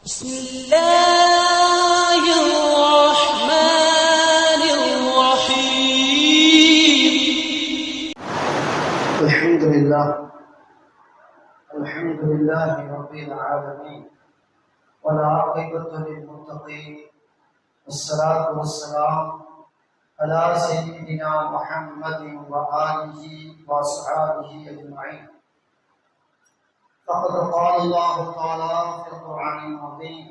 بسم الله الرحمن الرحيم الحمد لله رب العالمين والعاقبة للمتقين والصلاة والسلام على سيدنا محمد وآله وصحبه أجمعين. فقد قال الله تعالى في القرآن العظيم: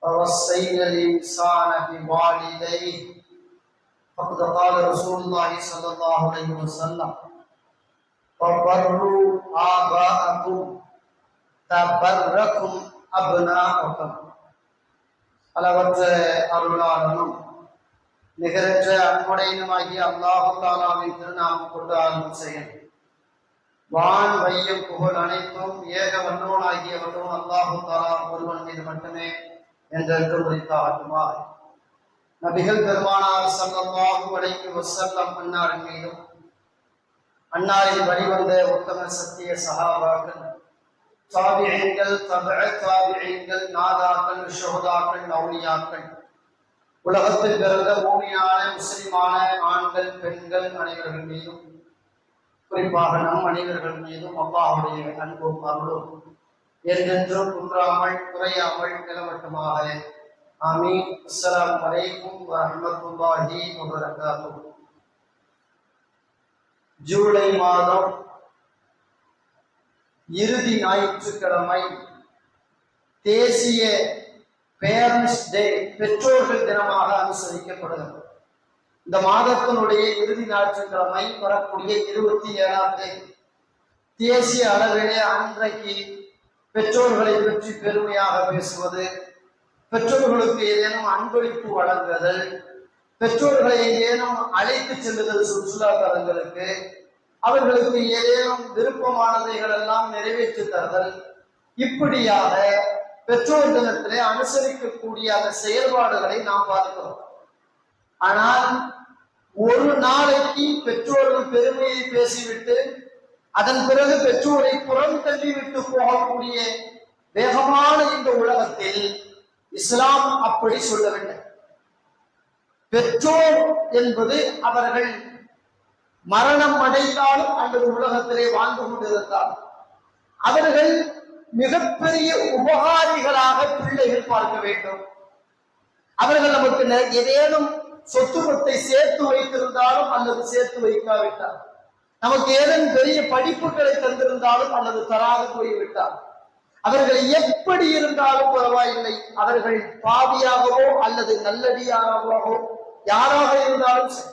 ووصينا الإنسان بوالديه. فقد قال رسول الله صلى الله عليه وسلم: وبروا آباءكم تبركم أبناؤكم. அளவற்ற அருளாளனும் நிகரற்ற அன்புடையனுமாகிய அல்லாஹ் தஆலாவின் திருநாமம் கொண்டு ஆரம்பம் செய்யும். வான் வையம் புகழ் அனைத்தும் ஏக வல்லோனாகிய வல்லோன் அல்லாஹ் தஆலா ஒருவன் மீது மட்டுமே என்றென்று உரைத்தாகட்டுமா. நபிகள் பெருமானார் ஸல்லல்லாஹு அலைஹி வஸல்லம் அன்னாரின் மீதும் அன்னாரின் வழிவந்த உத்தம சத்திய சஹாபாக்கள், தாபிஈன்கள், தபஅ தாபிஈன்கள், நாதாக்கள், ஷுஹதாக்கள், அவுலியாக்கள், உலகத்தில் பிறந்த மூமினான முஸ்லிமான ஆண்கள் பெண்கள் அனைவர்கள் மீதும், குறிப்பாக நம் அனைவர்கள் மீதும் அல்லாஹ்வுடைய அன்பும் அருளும் என்றென்றும் குன்றாமல் குறையாமல் நிலவட்டுமாக. ஆமீன். அஸ்ஸலாமு அலைக்கும் வரஹ்மத்துல்லாஹி வபரகாத்துஹு. ஜூலை மாதம் இறுதி ஞாயிற்றுக்கிழமை தேசிய பேரண்ட்ஸ் டே, பெற்றோர்கள் தினமாக அனுசரிக்கப்படுகிறது. இந்த மாதத்தினுடைய இறுதி ஞாயிற்றுக்கிழமை வரக்கூடிய 27ஆம் தேதி தேசிய அளவிலே அன்றைக்கு பெற்றோர்களை பற்றி பெருமையாக பேசுவது, பெற்றோர்களுக்கு ஏதேனும் அன்பளிப்பு வழங்குதல், பெற்றோர்களை ஏதேனும் அழைத்து செல்லுதல் சுற்றுலா தலங்களுக்கு, அவர்களுக்கு ஏதேனும் விருப்பமானதைகள் எல்லாம் நிறைவேற்றி தருதல், இப்படியாக பெற்றோர் தினத்திலே அனுசரிக்கக்கூடிய அந்த செயல்பாடுகளை நாம் பார்க்கிறோம். ஆனால் ஒரு நாளைக்கு பெற்றோர்கள் பெருமையை பேசிவிட்டு அதன் பிறகு பெற்றோரை புறம் தள்ளிவிட்டு போகக்கூடிய வேகமான இந்த உலகத்தில் இஸ்லாம் அப்படி சொல்லவில்லை. பெற்றோர் என்பது அவர்கள் மரணம் அடைந்தாலும் அல்லது உலகத்திலே வாழ்ந்து கொண்டிருந்தாலும் அவர்கள் மிகப்பெரிய உபகாரிகளாக பிள்ளைகள் பார்க்க வேண்டும். அவர்கள் நமக்கு ஏதேனும் சொத்து பத்தை சேர்த்து வைத்திருந்தாலும் அல்லது சேர்த்து வைக்காவிட்டால், நமக்கு ஏதேனும் பெரிய படிப்புகளை தந்திருந்தாலும் அல்லது தராது போய்விட்டால், அவர்கள் எப்படி இருந்தாலும் பரவாயில்லை, அவர்கள் பாவியாகவோ அல்லது நல்லடியாகவோ யாராக இருந்தாலும் சரி,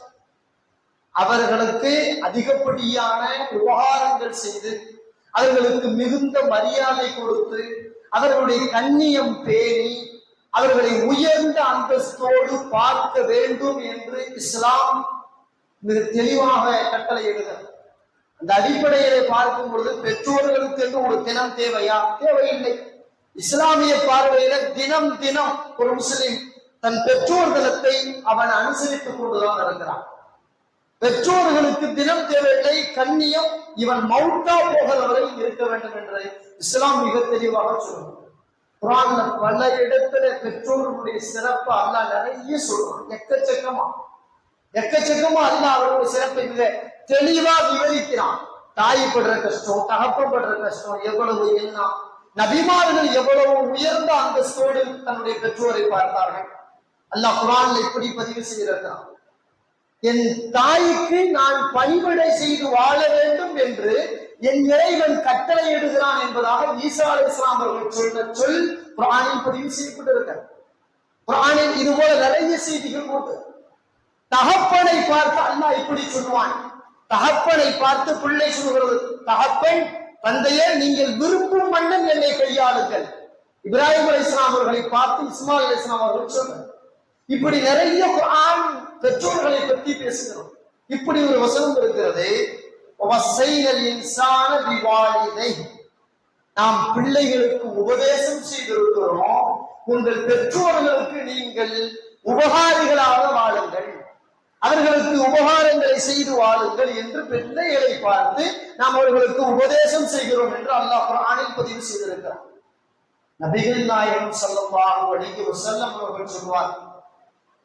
அவர்களுக்கு அதிகப்படியான உபகாரங்கள் செய்து அவர்களுக்கு மிகுந்த மரியாதை கொடுத்து அவர்களுடைய கண்ணியம் பேணி அவர்களை உயர்ந்த அந்தஸ்தோடு பார்க்க வேண்டும் என்று இஸ்லாம் மிக தெளிவாக கட்டளையிடுகிறது. அந்த அடிப்படையிலே பார்க்கும் பொழுது பெற்றோர்களுக்கு என்று ஒரு தினம் தேவையா? தேவையில்லை. இஸ்லாமிய பார்வையில தினம் தினம் ஒரு முஸ்லிம் தன் பெற்றோர் தினத்தை அவன் அனுசரித்துக் கொண்டுதான் இருக்கிறான். பெற்றோர்களுக்கு தினம் தேவையில்லை, கண்ணியம் இவன் மௌத்தா போகிற வரை இருக்க வேண்டும் என்று இஸ்லாம் மிக தெளிவாக சொல்லுது. குர்ஆன்ல பல இடத்துல பெற்றோர்களுடைய சிறப்பு அல்லாஹ் நிறைய சொல்றான். எக்கச்சக்கமா அல்லாஹ் அவருடைய சிறப்பை மிக தெளிவா விவரிக்கிறான். தாய் படுற கஷ்டம், தகப்பன் படுற கஷ்டம் எவ்வளவு என்ன, நபிமார்கள் எவ்வளவு உயர்ந்த அந்தஸ்தோடு தன்னுடைய பெற்றோரை பார்த்தார்கள். அல்லாஹ் குர்ஆன்ல இப்படி பதிவு செய்திருக்கிறான்: என் தாய்க்கு நான் பணிவிடை செய்து வாழ வேண்டும் என்று என் இறைவன் கட்டளை இடுகிறான் என்பதாக ஈசா அலைஹிஸ்ஸலாம் அவர்கள் சொன்ன சொல் குர்ஆனில் பதிவு செய்யப்பட்டிருக்கிறது. குர்ஆனில் இது போல நிறைய செய்திகள் உண்டு. தகப்பனை பார்த்து அல்லாஹ் இப்படி சொல்லுவான். தகப்பனை பார்த்து பிள்ளை சொல்கிறது: தகப்பன், தந்தையே, நீங்கள் விரும்பும் வண்ணம் என்னை கையாளுங்கள். இப்ராஹிம் அலைஹிஸ்ஸலாம் அவர்களை பார்த்து இஸ்மாயில் அலைஹிஸ்ஸலாம் அவர்கள் சொன்னார். இப்படி நிறைய குர்ஆன் பெற்றோர்களை பற்றி பேசுகிறோம். இப்படி ஒரு வசனம் இருக்கிறது: வஸைனல் இன்சான பிவாலிதைஹி. நாம் பிள்ளைகளுக்கு உபதேசம் செய்திருக்கிறோம், உங்கள் பெற்றோர்களுக்கு நீங்கள் உபகாரிகளாக வாழுங்கள், அவர்களுக்கு உபகாரங்களை செய்து வாழுங்கள் என்று பிள்ளைகளை பார்த்து நாம் அவர்களுக்கு உபதேசம் செய்கிறோம் என்று அல்லாஹ் குர்ஆனில் பதிவு செய்திருக்கிறார். நபிகள் நாயகம் ஸல்லல்லாஹு அலைஹி வஸல்லம் அவர்கள் சொல்வார்,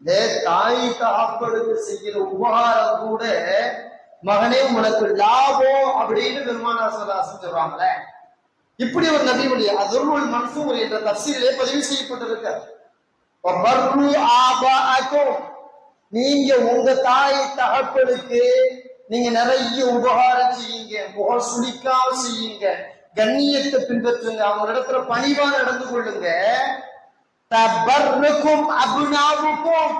இந்த தாய் தகப்பனுக்கு செய்கிற உபகாரம் கூட மகனே உனக்கு லாபம் அப்படின்னு பெருமானார் ஸல்லல்லாஹு அலைஹி வஸல்லம் சொல்றாங்களே. இப்படி ஒரு நபி வழி அதுருல் மன்சூர் என்ற தஃசீரிலே பதிவு செய்யப்பட்டிருக்கு. நீங்க உங்க தாய் தகப்பனுக்கு நீங்க நிறைய உபகாரம் செய்யுங்க, முகம் சுளிக்காம செய்யுங்க, கண்ணியத்தை பின்பற்றுங்க, அவங்க இடத்துல பணிவா நடந்து கொள்ளுங்க. தபர்ருக்கும் அபுனாவுக்கும்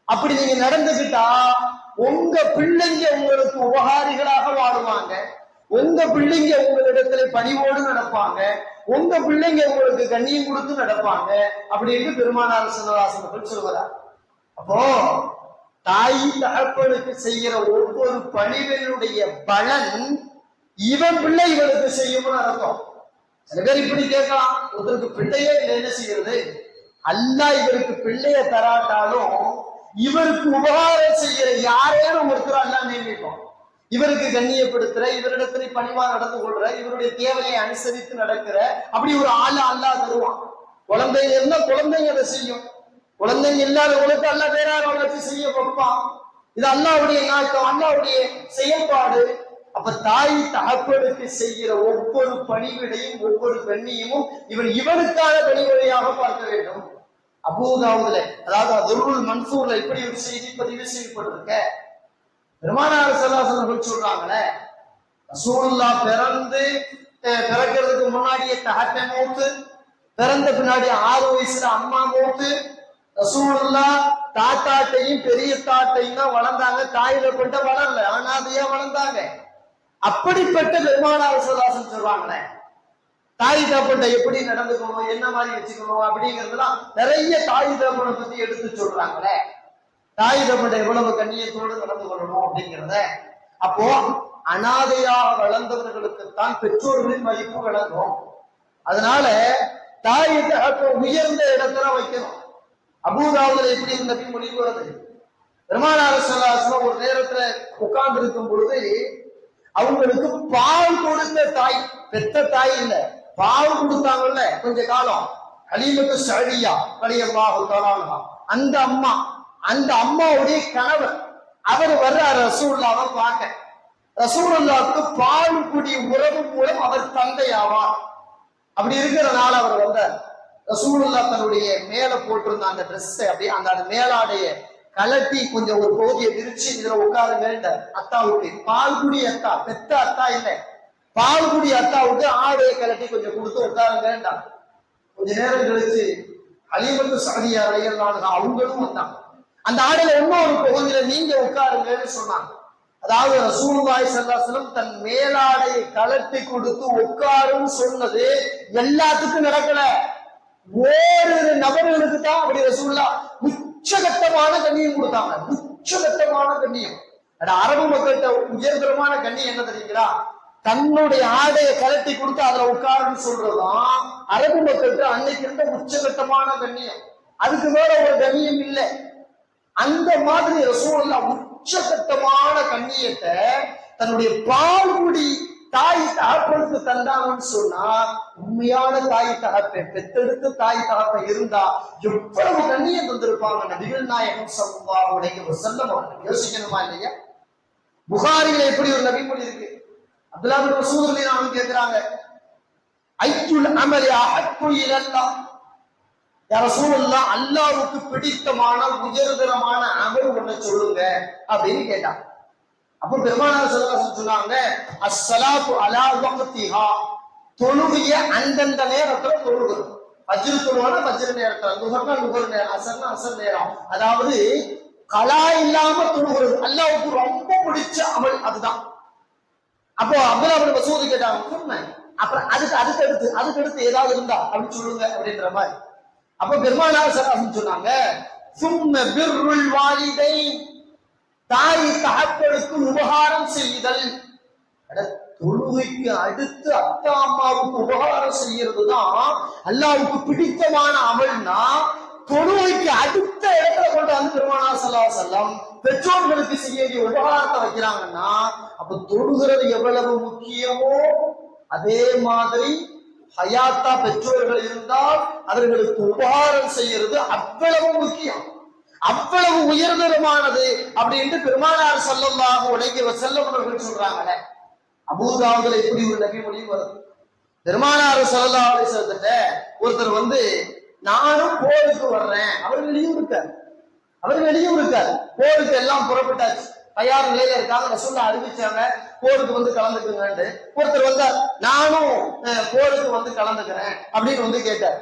அப்படி நீங்க நடந்துகிட்டா உங்க பிள்ளைங்க உங்களுக்கு உபகாரிகளாக வாழுவாங்க, உங்க பிள்ளைங்க உங்களிடத்துல பணிவோடு நடப்பாங்க, உங்க பிள்ளைங்க உங்களுக்கு கண்ணியம் கொடுத்து நடப்பாங்க அப்படின்னு பெருமானார் ஸல்லல்லாஹு அலைஹி வஸல்லம் சொல்லுவார். அப்போ தாய் தகப்பனுக்கு செய்கிற ஒவ்வொரு பணிவனுடைய பலன் இவன் பிள்ளை இவனுக்கு செய்யும்னு அர்த்தம். சில பேர் இப்படி கேட்கலாம், ஒருத்தருக்கு பிள்ளையே இல்லை என்ன செய்யறது? அல்லாஹ் இவருக்கு பிள்ளைய தராட்டாலும் இவருக்கு உபகாரம் செய்கிற யாரேனும் ஒருத்தர் அல்லாஹ் நியமிக்கும். இவருக்கு கண்ணியப்படுத்துற, இவரிடத்துல பணிவா நடந்து கொள்ற, இவருடைய தேவையை அனுசரித்து நடக்கிற அப்படி ஒரு ஆளு அல்லாஹ் தருவான். குழந்தைங்க இருந்தா குழந்தைங்க அதை செய்யும், குழந்தைங்க இல்லாதவங்களுக்கு அல்லாஹ் வேற வளர்ச்சி செய்ய வைப்பான். இது அல்லாஹ்வுடைய நாட்டம், அல்லாஹ்வுடைய செயல்பாடு. அப்ப தாய் தகப்பனுக்கு செய்கிற ஒவ்வொரு பணிவிடையும் ஒவ்வொரு கண்ணியமும் இவனுக்கான பணிவிடையாக பார்க்க வேண்டும். அபூதாவுதுல அதாவது அதுருல் மன்சூர்ல இப்படி ஒரு செய்தி பதிவு செய்யப்பட்டிருக்க. பெருமானார் ஸல்லல்லாஹு அலைஹி வஸல்லம் சொல்றாங்களே, ரசூலுல்லாஹ் பிறக்கிறதுக்கு முன்னாடியே தகப்பன் மௌத்து, பிறந்த பின்னாடி 6 வயசுல அம்மா மௌத்து. ரசூலுல்லாஹ் தாத்தாட்டையும் பெரிய தாட்டையும் தான் வளர்ந்தாங்க, தாயில கொண்ட வளரல, அனாதையா வளர்ந்தாங்க. அப்படிப்பட்ட பெருமானார் ஸல்லல்லாஹு அலைஹி வஸல்லம் சொல்றாங்களே, தாய் தகப்பன்ட்ட எப்படி நடந்துக்கணும், என்ன மாதிரி வச்சுக்கணும் அப்படிங்கிறதுலாம் நிறைய தாய் தகப்பனை பத்தி எடுத்து சொல்றாங்களே. தாய் தகப்பன்ட்ட எவ்வளவு கண்ணியத்தோடு நடந்து கொள்ளணும் அப்படிங்கிறத. அப்போ அனாதையாக வளர்ந்தவர்களுக்குத்தான் பெற்றோர்களின் மதிப்பு விளங்கும். அதனால தாய் தகப்பன் உயர்ந்த இடத்துல வைக்கணும். அபூதாவுதுல எப்படி நபி மொழி வருது, பெருமானார் ஸல்லல்லாஹு அலைஹி வஸல்லம் ஒரு நேரத்துல உட்கார்ந்து இருக்கும் பொழுது அவங்களுக்கு பால் கொடுத்த தாய், பெத்த தாய் இல்ல, பால் கொடுத்தாங்கல்ல கொஞ்ச காலம், ஹலீமத்து ஸஅதியா ரலியல்லாஹு தஆலா அன்ஹா, அந்த அம்மாவுடைய கணவர் அவர் வர்றார் ரசூலுல்லாஹ்வை பார்க்க. ரசூலுல்லாஹ்வுக்கு பால் குடி உறவு மூலம் அவர் தந்தை ஆவார். அப்படி இருக்கிறனால அவர் வந்தார். ரசூலுல்லாஹ் தன்னுடைய மேல போட்டிருந்த அந்த ட்ரெஸ்ஸை அப்படியே அந்த மேலாடைய கலட்டி கொஞ்சம் ஒரு பகுதியை விரிச்சு இதுல உட்காருங்க. அத்தாவுக்கு பால்குடி அத்தா, பெத்த அத்தா இல்லை, பால்குடி அத்தாவுக்கு ஆடையை கலட்டி கொஞ்சம் கொடுத்து உட்காருங்க. கொஞ்ச நேரம் கழிச்சு ஹலீமத்து ஸஅதியா ரலியல்லாஹு அன்ஹா அவங்களும் வந்தாங்க. அந்த ஆடையில இன்னொரு பகுதியில நீங்க உட்காருங்கன்னு சொன்னாங்க. அதாவது ரசூலுல்லாஹி ஸல்லல்லாஹு அலைஹி வஸல்லம் தன் மேலாடையை கலட்டி கொடுத்து உட்காருன்னு சொன்னது எல்லாத்துக்கும் நடக்கல, ஓரிரு நபர்களுக்கு தான் அப்படி ரசூலுல்லாஹ் உச்சகட்டமான கண்ணியம் கொடுத்தாங்க. உச்சகட்டமான கண்ணியம். அரபு மக்கள்கிட்ட உயர்தரமான கண்ணியம் என்ன தெரியுங்களா? தன்னுடைய ஆடையை கலட்டி கொடுத்து அதுல உட்காருன்னு சொல்றதுதான் அரபு மக்கள்கிட்ட அன்னைக்கு இருந்த உச்சகட்டமான கண்ணியம். அதுக்கு மேல ஒரு கண்ணியம் இல்லை. அந்த மாதிரி ரசூலுல்லாஹ் உச்சகட்டமான கண்ணியத்தை தன்னுடைய பால்குடி தாய் தகப்பனுக்கு தந்தாங்கன்னு சொன்னா, உண்மையான தாய் தகப்பன், பெத்தெடுத்து தாய் தகப்பன் இருந்தா எவ்வளவு கண்ணியம் தந்திருப்பாங்க நபிகள் நாயகம் ஸல்லல்லாஹு அலைஹி வஸல்லம் அவர்கள். யோசிக்கணுமா இல்லையா? புகாரில எப்படி ஒரு நபிமொழி இருக்கு. அப்துல்லாஹ் இப்னு மஸ்ஊத் ரலியல்லாஹு அன்ஹு கேக்குறாங்க, ஐயுல் அமலி அஹப்பு இலல்லாஹ், யா ரசூலுல்லாஹ் அல்லாஹ்வுக்கு பிடித்தமான உயர்தரமான அமல் ஒண்ணு சொல்லுங்க அப்படின்னு கேட்டாங்க. அப்ப பெருமானார் ஸல்லல்லாஹு அலைஹி வஸல்லம் சொன்னாங்க, அஸ்ஸலாத்து அலா வக்திஹா, தொழுகைய அந்தந்த நேரத்துல தொழுகிறது. ஃபஜ்ர் தொழுவானா ஃபஜ்ர் நேரத்துல, லுஹர்னா லுஹர் நேரம், அஸர்னா அஸர் நேரம். அதாவது கலா இல்லாம தொழுகிறது அல்லாஹ்வுக்கு ரொம்ப பிடிச்ச அமல் அதுதான். அப்போ அப்துல்லாஹ் இப்னு மஸ்ஊத் கேட்டாங்க, உண்மை, அப்புறம் அதுக்கு அடுத்து ஏதாவது இருந்தா அப்படின்னு சொல்லுங்க அப்படின்ற மாதிரி. அப்ப பெருமானார் ஸல்லல்லாஹு அலைஹி வஸல்லம் சொன்னாங்க, சும்ம பிர்ருல் வாலிதைன், தாய் தகப்பனுக்கு உபகாரம் செய்தல். தொழுகைக்கு அடுத்து அத்தா அம்மாவுக்கு உபகாரம் செய்யறதுதான் அல்லாஹ்வுக்கு பிடித்தமான அமல்னா, தொழுகைக்கு அடுத்த இடத்துல கொண்டு வந்து பெருமானார் ஸல்லல்லாஹு அலைஹி வஸல்லம் பெற்றோர்களுக்கு செய்ய வேண்டிய உபகாரத்தை வைக்கிறாங்கன்னா, அப்ப தொழுகிறது எவ்வளவு முக்கியமோ அதே மாதிரி ஹயாத்தா பெற்றோர்கள் இருந்தால் அவர்களுக்கு உபகாரம் செய்யறது அவ்வளவு முக்கியம், அவ்வளவு உயர்தரமானது அப்படின்னு பெருமானார் ஸல்லல்லாஹு அலைஹி வஸல்லம் அவர்கள் சொல்றாங்களே. அபூதாவுதுல இப்படி ஒரு நபி மொழி வருது. பெருமானார் ஸல்லல்லாஹு அலைஹி வஸல்லம் ஒருத்தர் நானும் போருக்கு வர்றேன், அவர் வெளியும் இருக்காரு, போருக்கு எல்லாம் புறப்பட்டாச்சு, தயார் நிலையில இருக்காங்க. ரசூலுல்லாஹ் அறிவிச்சாங்க போருக்கு கலந்துக்குங்கன்னு. ஒருத்தர் வந்தார், நானும் போருக்கு கலந்துக்கிறேன் அப்படின்னு கேட்டார்.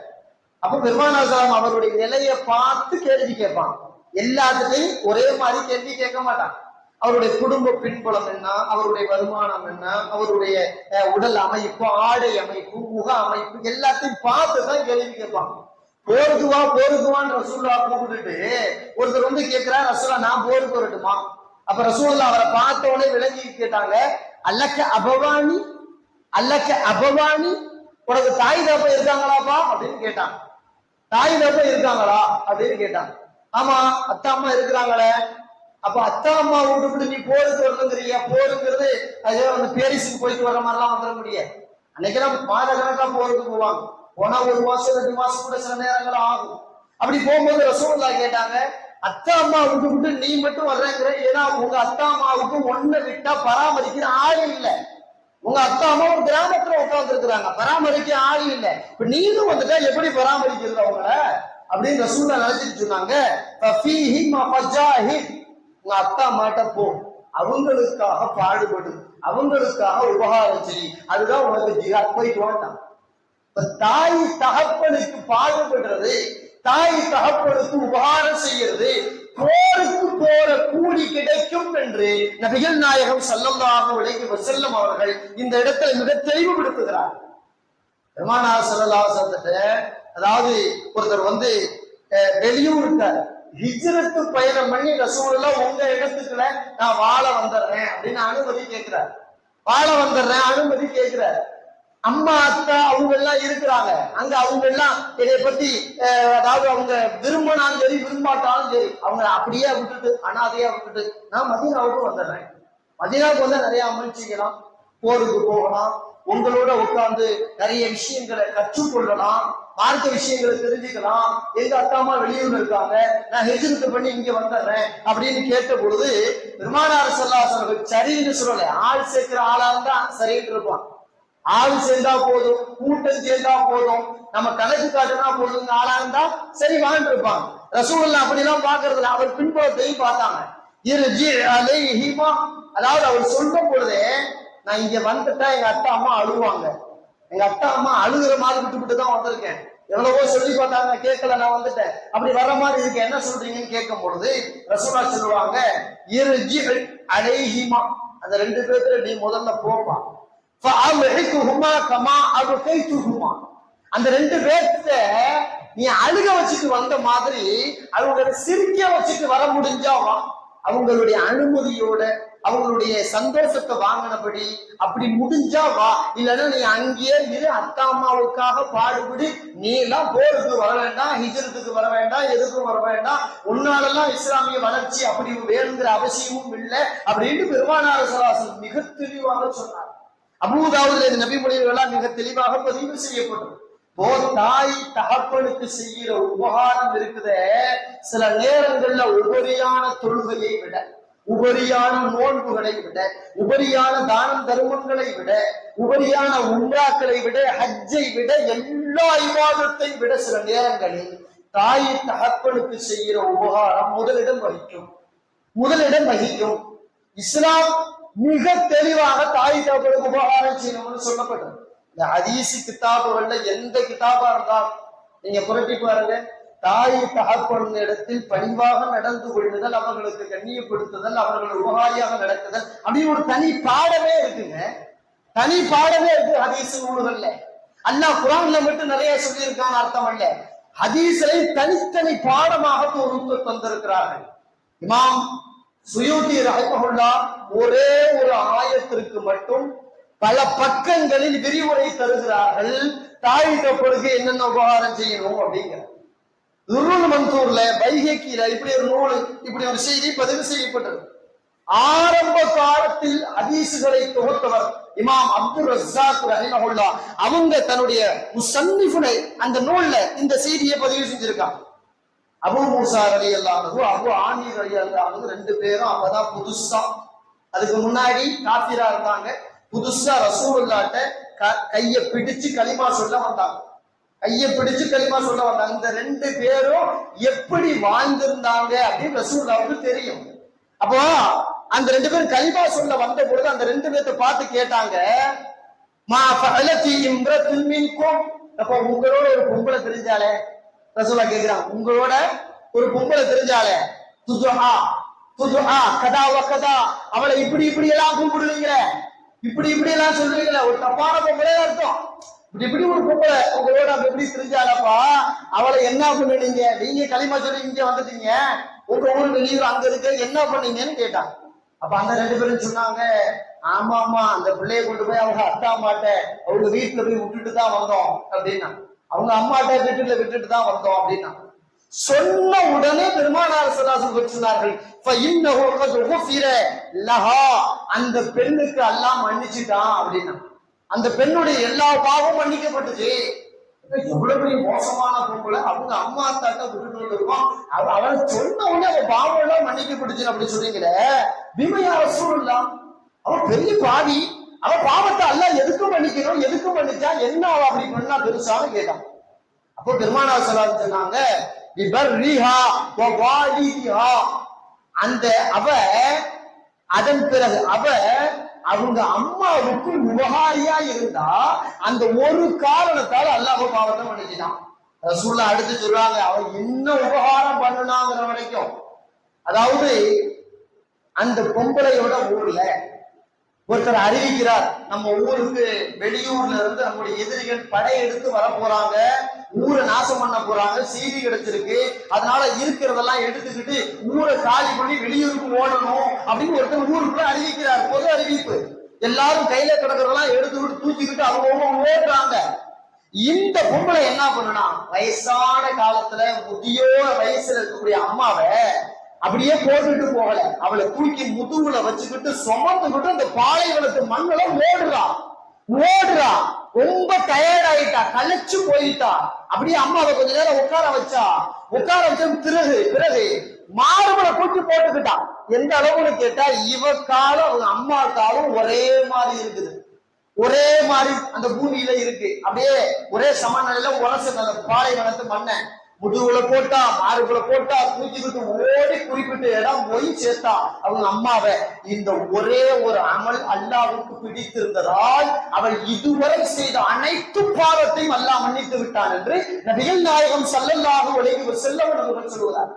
அப்ப பெருமானார் ஸல்லல்லாஹு அவருடைய நிலையை பார்த்து கேள்வி கேட்பான். எல்லாத்துலையும் ஒரே மாதிரி கேள்வி கேட்க மாட்டான். அவருடைய குடும்ப பின்புலம் என்ன, அவருடைய வருமானம் என்ன, அவருடைய உடல் அமைப்பு, ஆடை அமைப்பு, முக அமைப்பு எல்லாத்தையும் பார்த்துதான் கேள்வி கேட்பான். போருக்குவான்னு ரசூலுல்லாஹ் கூப்பிட்டுட்டு ஒருத்தர் கேட்கிறார், ரசூலுல்லாஹ் நான் போருக்கு வரட்டுமா? அப்ப ரசூலுல்லாஹ் அவரை பார்த்த உடனே விளங்கி கேட்டாங்க, அல்லக்க அபவானி, உனக்கு தாய் தப்ப இருக்காங்களாப்பா அப்படின்னு கேட்டான். தாய் தப்ப இருக்காங்களா அப்படின்னு கேட்டான். ஆமா, அத்தா அம்மா இருக்கிறாங்களே. அப்ப அத்தா அம்மா விட்டு நீ போருக்கு வரணுங்கிறிய? போருங்கிறது அதே பேரிஸுக்கு போயிட்டு வர மாதிரிலாம் வந்துட முடியாது. அன்னைக்கெல்லாம் மாத கணக்கா போருக்கு போவாங்க. போனா 1 மாசம் 2 மாசம் கூட சில நேரங்கள் ஆகும். அப்படி போகும்போது ரசூலுல்லாஹ் கேட்டாங்க, அத்தா அம்மா விட்டு நீ மட்டும் வர்றேங்கிற? ஏன்னா உங்க அத்தா அம்மாவுக்கு ஒன்ன விட்டா பராமரிக்கிற ஆள் இல்லை. உங்க அத்தா அம்மா ஒரு கிராமத்துல உட்கார்ந்து இருக்கிறாங்க, பராமரிக்க ஆள் இல்லை. இப்ப நீனும் வந்துட்டா எப்படி பராமரிக்கிறது அவங்கள அப்படின்னு ரசூலுல்லாஹ் நினைச்சிட்டு சொன்னாங்க. உங்க அத்தா அம்மாட்ட போ, அவங்களுக்காக பாடுபடு, அவங்களுக்காக உபகாரம் செய், அதுதான் உனக்கு ஜிஹாத். போயிட்டு வாண்டாம். தாய் தகப்பனுக்கு பாடுபடுறது, தாய் தகப்பனுக்கு உபகாரம் செய்யறது, போருக்கு போற கூலி கிடைக்கும் என்று நபிகள் நாயகம் ஸல்லல்லாஹு அலைஹி வஸல்லம் அவர்கள் இந்த இடத்துல மிக தெளிவுபடுத்துகிறார். பெருமானார் ஸல்லல்லாஹு அலைஹி வஸல்லம் அதாவது ஒருத்தர் வெளியூருக்கார், ஹிஜ்ரத்து பயணம் பண்ணி ரசூலுல்லாஹ் உங்க இடத்துக்குள்ள நான் வாழ வந்துடுறேன் அப்படின்னு அனுமதி கேட்கிறார். அனுமதி கேட்கிறார். அம்மா அத்தா அவங்க எல்லாம் இருக்கிறாங்க அங்க. அவங்க எல்லாம் இதை பத்தி அதாவது அவங்க விரும்பினாலும் சரி விரும்பாட்டாலும் சரி அவங்க அப்படியே விட்டுட்டு அனாதையா விட்டுட்டு நான் மதீனாவுக்கு வந்துடுறேன். மதீனாவுக்கு வந்தா நிறைய அமல் செய்யலாம், போருக்கு போகலாம், உங்களோட உட்கார்ந்து நிறைய விஷயங்களை கற்றுக்கொள்ளலாம், மார்க்க விஷயங்களை தெரிஞ்சுக்கலாம். எங்க அத்தா அம்மா வெளியூர்ல இருக்காங்க, நான் ஹிஜ்ரத் பண்ணி இங்க வந்துடுறேன் அப்படின்னு கேட்ட பொழுது பெருமானார் ஸல்லல்லாஹு அலைஹி வஸல்லம் சரின்னு சொல்லல. ஆள் சேர்க்கிற ஆளா இருந்தா சரின்னு இருப்பான். ஆள் சேர்ந்தா போதும், கூட்டம் சேர்ந்தா போதும், நம்ம கணக்கு காட்டுனா போதும் ஆளா இருந்தா சரி வாழ்ந்து இருப்பாங்க. ரசூலுல்லாஹ் அப்படிலாம் பாக்குறதுல அவர் பின்புலத்தையும் பார்த்தாங்க. அதாவது அவர் சொல்லும் பொழுதே, நான் இங்க வந்துட்டா எங்க அத்தா அம்மா அழுவாங்க, எங்க அத்தா அம்மா அழுகிற மாதிரி விட்டு தான் வந்திருக்கேன், எவ்வளவோ சொல்லி பார்த்தாங்க கேட்கல, நான் வந்துட்டேன், அப்படி வர்ற மாதிரி இருக்கு, என்ன சொல்றீங்கன்னு கேட்கும் பொழுது ரசூலுல்லாஹ் சொல்லுவாங்க, அலைஹிமா, அந்த 2 பேர்த்துல நீ முதல்ல போப்பா, அந்த 2 பேர்த்த நீ அழுக வச்சுட்டு வந்த மாதிரி அவங்களை சிரிக்க வச்சுட்டு வர முடிஞ்சாவா, அவங்களுடைய அனுமதியோட அவங்களுடைய சந்தோஷத்தை வாங்கினபடி அப்படி முடிஞ்சா வா, இல்லைன்னா நீ அங்கேயே இரு, அத்தா அம்மாவுக்காக பாடுபடி, நீ எல்லாம் போருக்கு வர வேண்டாம், ஹிஜ்ரத்துக்கு வர வேண்டாம், எதுக்கும் வர வேண்டாம், உன்னாலெல்லாம் இஸ்லாமிய வளர்ச்சி அப்படி வேணுங்கிற அவசியமும் இல்லை அப்படின்னு பெருமானார் ஸல்லல்லாஹு அலைஹி வஸல்லம் மிக தெளிவாக சொன்னார். அபூதாவுதுல இந்த நபி மொழிகளெல்லாம் மிக தெளிவாக பதிவு செய்யப்பட்டது. தாய் தகப்பனுக்கு செய்கிற உபகாரம் இருக்குதே, சில நேரங்கள்ல உபரியான தொழுகையை விட, உபரியான நோன்புகளை விட, உபரியான தானம் தர்மங்களை விட, உபரியான உம்ராக்களை விட, ஹஜ்ஜை விட, எல்லா இபாதத்தை விட சில நேரங்களில் தாய் தகப்பனுக்கு செய்கிற உபகாரம் முதலிடம் வகிக்கும். இஸ்லாம் மிக தெளிவாக தாய் தகப்பனுக்கு உபகாரம் செய்யணும்னு சொல்லப்பட்டது. இந்த ஹதீஸ் கிதாபுகள்ல எந்த கிதாபா இருந்தாலும் நீங்க புரட்டி பாருங்க, தாய் தகப்பன் இடத்தில் பணிவாக நடந்து கொள்ளுதல், அவர்களுக்கு கண்ணியப்படுத்துதல், அவர்கள் உபகாரியாக நடக்குதல், அப்படின்னு ஒரு தனி பாடமே இருக்குங்க. தனி பாடமே இருக்கு ஹதீஸ் நூல்கள்ல. அல்லாஹ் குர்ஆன்ல மட்டும் நிறைய சொல்லியிருக்கான்னு அர்த்தம் அல்ல, ஹதீஸை தனித்தனி பாடமாக தொகுத்து தந்திருக்கிறார்கள். இமாம் சுயூதி ரஹிமஹுல்லாஹ் ஒரே ஒரு ஆயத்திற்கு மட்டும் பல பக்கங்களில் விரிவுரை தருகிறார்கள், தாய் தகப்பனுக்கு என்னென்ன உபகாரம் செய்யணும் அப்படிங்கிற. துர்ருல் மன்சூர்ல பைஹக்கில இப்படி ஒரு நூல், இப்படி ஒரு செய்தி பதிவு செய்யப்பட்டது. ஆரம்ப காலத்தில் ஹதீசுகளை தொகுத்தவர் இமாம் அப்துல் ரஸாக் ரஹிமஹுல்லாஹ். அவங்க தன்னுடைய முஸன்னிஃபுனை அந்த நூல்ல இந்த செய்தியை பதிவு செஞ்சிருக்காங்க. அபூ மூஸா ரலியல்லாஹு அன்ஹு, அபூ ஆமீர் ரலியல்லாஹு அன்ஹு ரெண்டு பேரும் அப்பதான் புதுசா, அதுக்கு முன்னாடி காஃபிரா இருந்தாங்க. புதுசா ரசூலுல்லாஹ்ட்ட கைய பிடிச்சு கலிமா சொல்ல வந்தாங்க. கைய பிடிச்சு கலிமா சொல்ல வந்தாங்க. இந்த ரெண்டு பேரும் எப்படி வாழ்ந்திருந்தாங்க அப்படின்னு ரசூலுல்லாஹ்வுக்கு தெரியும். அப்போ அந்த ரெண்டு பேரும் கலிமா சொல்ல வந்த பொழுது அந்த ரெண்டு பேர்த்த பார்த்து கேட்டாங்க, மா ஃபஅலதி இம்ரத்துன் மின்கும், அப்போ உங்களோட ஒரு பொம்பளை தெரிஞ்சாலே, ரசூலுல்லாஹ் கேக்குறாங்க, உங்களோட ஒரு பொம்பளை தெரிஞ்சாலே, துதுஹா துதுஹா கதா வகதா, அவளை இப்படி இப்படி எல்லாம் கூப்பிடுவீங்களே, இப்படி இப்படி எல்லாம் சொல்றீங்களே, ஒரு தப்பான பொம்பளை அர்த்தம். இப்படி இப்படி ஒரு பொம்பளை உங்களோட எப்படி தெரிஞ்சாலப்பா, அவளை என்ன பண்ணுவீங்க? நீங்க களிமா சொல்லி இங்க வந்துட்டீங்க, உங்க ஊருக்கு வெளியூர் அங்க இருக்க, என்ன பண்ணீங்கன்னு கேட்டாங்க. அப்ப அந்த ரெண்டு பேரும் சொன்னாங்க, ஆமா ஆமா அந்த பிள்ளைய கொண்டு போய் அவங்க அத்தா அம்மாட்ட அவங்க வீட்டுல போய் விட்டுட்டு தான் வந்தோம் அப்படின்னா, அவங்க அம்மாட்ட வீட்டுல விட்டுட்டு தான் வந்தோம் அப்படின்னா. சொன்ன உடனே பெருமானார் ஸல்லல்லாஹு அலைஹி சொன்னார்கள், ஃபஇன்னஹு கத் குஃபிர லஹா, அந்த பெண்ணுக்கு அல்லாஹ் மன்னிச்சிட்டான் அப்படின்னா. அந்த பெண்ணுடைய எல்லா பாவமும் மன்னிக்கப்பட்டுச்சு. எவ்வளவு பெரிய மோசமான பொம்பளை, அவங்க அம்மா அத்தாட்ட விட்டுட்டு வந்துருக்கோம், அவளை சொன்ன உடனே அவ பாவம் எல்லாம் மன்னிக்கப்பட்டுச்சு அப்படின்னு சொன்னீங்களே, பிமையா ரசூலுல்லாஹ், அவன் பெரிய பாவி, அவ பாவத்தை அல்லாஹ் எதுக்கு மன்னிக்கணும், எதுக்கு மன்னிச்சா என்ன அவ அப்படி பண்ணா பெருசான்னு கேட்டான். அப்போ பெருமானார் ஸல்லல்லாஹு அலைஹி சொன்னாங்க, பிபர்ரிஹா வ வாலிதிஹா, அந்த அவ அதன் பிறகு அவ அவங்க அம்மாவுக்கு உபகாரியா இருந்தா அந்த ஒரு காரணத்தால் அல்லாஹ் பாவத்தை மன்னிச்சிட்டான். ரசூலுல்லாஹ் அடுத்து சொல்றாங்க, அவ என்ன உபகாரம் பண்ணுனாங்கிற வரைக்கும், அதாவது அந்த பொம்பளையோட ஊர்ல ஒருத்தர் அறிவிக்கிறார், நம்ம ஊருக்கு வெளியூர்ல இருந்து நம்முடைய எதிரிகள் படையெடுத்து வர போறாங்க, ஊரை நாசம் பண்ண போறாங்க, செய்தி கிடைச்சிருக்கு, அதனால இருக்கிறதெல்லாம் எடுத்துக்கிட்டு ஊரை காலி பண்ணி வெளியூருக்கு ஓடணும் அப்படின்னு ஒருத்தர் ஊருக்குள்ள அறிவிக்கிறார். பொது அறிவிப்பு, எல்லாரும் கையில கிடக்கிறதெல்லாம் எடுத்துக்கிட்டு தூக்கிக்கிட்டு அவங்க ஓடுறாங்க. இந்த பொம்பளை என்ன பண்ணுனா, வயசான காலத்துல முதியோர வயசுல இருக்கக்கூடிய அம்மாவை அப்படியே போட்டுட்டு போகல, அவளை தூக்கி முதுகுல வச்சுக்கிட்டு சுமந்துக்கிட்டு அந்த பாலைவனத்து மண்ணுல ஓடுறா. ரொம்ப டயர்ட் ஆயிட்டா, களைச்சு போயிட்டா. அப்படியே அம்மாவை கொஞ்ச நேரம் உட்கார வச்ச பிறகு மார்பலை தூக்கி போட்டுக்கிட்டா. எந்த அளவுன்னு கேட்டா, இவ காலம் அவங்க அம்மா காலம் ஒரே மாதிரி இருக்குது, ஒரே மாதிரி அந்த பூமியில இருக்கு. அப்படியே ஒரே சமநிலையில உரசு அந்த பாலைவனத்து மண்ணை முதுகுல போட்டா, மாறுகுல போட்டா, தூக்கிக்கிட்டு ஓடி குறிப்பிட்ட இடம் போய் சேர்த்தா அவங்க அம்மாவை. இந்த ஒரே ஒரு அமல் அல்லாஹ்வுக்கு பிடித்திருந்ததால் அவள் இதுவரை செய்த அனைத்து பாவத்தையும் அல்லாஹ் மன்னித்து விட்டான் என்று நபிகள் நாயகம் ஸல்லல்லாஹு அலைஹி வஸல்லம் அவர்கள் சொல்கிறார்.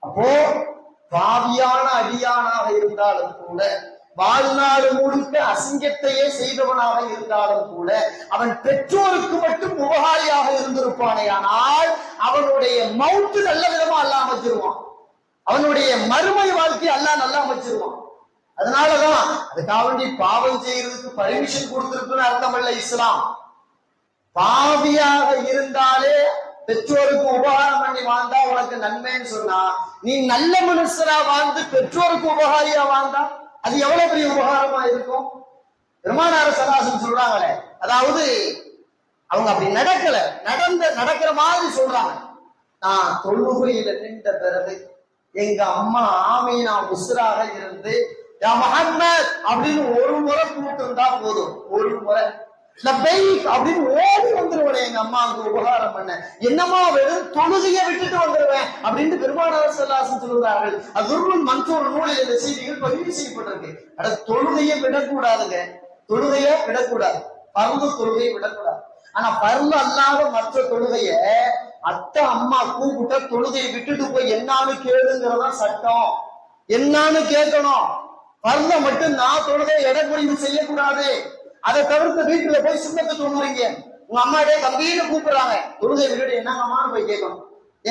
அப்போ பாவியான அடியானாக இருந்தாலும் கூட, வாழ்நாள் முழுக்க அசிங்கத்தையே செய்தவனாக இருந்தாலும் கூட, அவன் பெற்றோருக்கு மட்டும் உபகாரியாக இருந்திருப்பானே, ஆனால் அவனுடைய மௌத்து நல்ல விதமா அல்லாஹ் அமைச்சிருவான், அவனுடைய மறுமை வாழ்க்கை அல்லாஹ் நல்லா அமைச்சிருவான். அதனாலதான் அதுக்காக வேண்டி பாவம் செய்யறதுக்கு பர்மிஷன் கொடுத்திருக்குன்னு அர்த்தம் அல்ல இஸ்லாம். பாவியாக இருந்தாலே பெற்றோருக்கு உபகாரம் பண்ணி வாழ்ந்தா உனக்கு நன்மைன்னு சொன்னா, நீ நல்ல மனுஷரா வாழ்ந்து பெற்றோருக்கு உபகாரியா வாழ்ந்தா அது எவ்வளவு பெரிய உபகாரமா இருக்கும். பெருமானார் ஸல்லல்லாஹு சொல்றாங்களே, அதாவது அவங்க அப்படி நடக்கிற மாதிரி சொல்றாங்க, நான் தொழுகையில நின்ற பிறகு எங்க அம்மா ஆமீனா உஸ்ராக இருந்து யா முஹம்மத் அப்படின்னு ஒரு முறை கூப்பிட்டு இருந்தா போதும், ஒரு முறை லப்பைக் அப்படின்னு ஓடி வந்துருவேன் எங்க அம்மாவுக்கு உபகாரம் பண்ண, என்னமா வெறும் தொழுகையை விட்டுட்டு வந்துருவேன் அப்படின்னு பெருமானார் ஸல்லல்லாஹு அலைஹி சொல்றார்கள். அதுருல் மன்சூர் நூலில் இந்த செய்திகள் பதிவு செய்யப்பட்டிருக்கு. அட தொழுகையை விடக்கூடாதுங்க, தொழுகையை விடக்கூடாது, பர்து தொழுகையை விடக்கூடாது. ஆனா பர்து அல்லாத மற்ற தொழுகைய அத்தை அம்மா கூப்பிட்ட தொழுகையை விட்டுட்டு போய் என்னான்னு கேளுங்கிறதா சட்டம், என்னான்னு கேட்கணும். பர்த மட்டும் நான் தொழுகையை இடமுடிவு செய்யக்கூடாது. அதை தவிர்த்து வீட்டுல போய் சுண்ணத்து தொழுறீங்க, உங்க அம்மாடே தம்பின்னு கூப்பிடுறாங்க, தொழுகை விட்டுட்டு என்னங்கம்மான்னு போய் கேட்கணும்.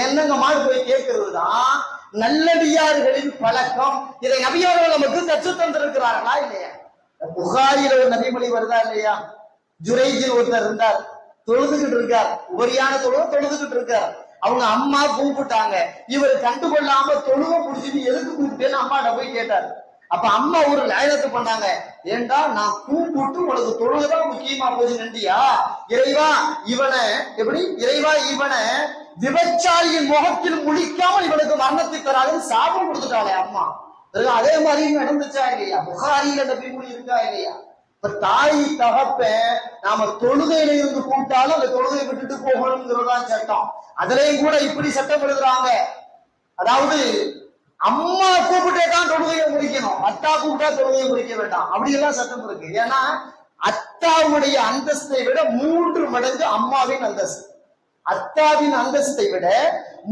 என்னங்கம்மான்னு போய் கேட்கறதுதான் நல்லடியார்களின் பழக்கம். இதை நபியவர்கள் நமக்கு கற்று தந்திருக்கிறார்களா இல்லையா? புகாரில ஒரு நபிமொழி வருதா இல்லையா? ஜுரைஜில் ஒருத்தர் இருந்தார், தொழுதுகிட்டு இருக்கார், உபரியான தொழுதுகிட்டு இருக்கார். அவங்க அம்மா கூப்பிட்டாங்க, இவர் கண்டுகொள்ளாம தொழுவ புடிச்சிட்டு எதுக்கு கூப்பிட்டேன்னு அம்மாட்ட போய் கேட்டார். அப்ப அம்மா ஒரு லைனத்து பண்ணாங்க, ஏண்டா நான் கூப்பிட்டு உனக்கு தொழுகைதான் முக்கியமா போச்சு நண்டியா, இறைவா இவனை எப்படி, இறைவா இவனை விபச்சாரியின் முகத்தில் முழிக்காமல் இவனுக்கு மரணத்தை தராது சாபம் கொடுத்துட்டாளே அம்மா. அதே மாதிரி நடந்துச்சா இல்லையா? புகாரியில நபிமொழி இருக்கா இல்லையா? இப்ப தாய் தகப்ப நாம தொழுகையில இருந்து கூப்பிட்டாலும் அந்த தொழுகையை விட்டுட்டு போகணுங்கிறதான் சட்டம். அதுலயும் கூட இப்படி சட்டம் எழுதுறாங்க, அதாவது அம்மா கூப்பிட்டே தான் தொழுகையை முடிக்கணும், அத்தா கூப்பிட்டா தொழுகையை முடிக்க வேண்டாம், அப்படி எல்லாம் சட்டம் இருக்கு. ஏன்னா அத்தாவுடைய அந்தஸ்தை விட 3 மடங்கு அம்மாவின் அந்தஸ்து, அத்தாவின் அந்தஸ்தை விட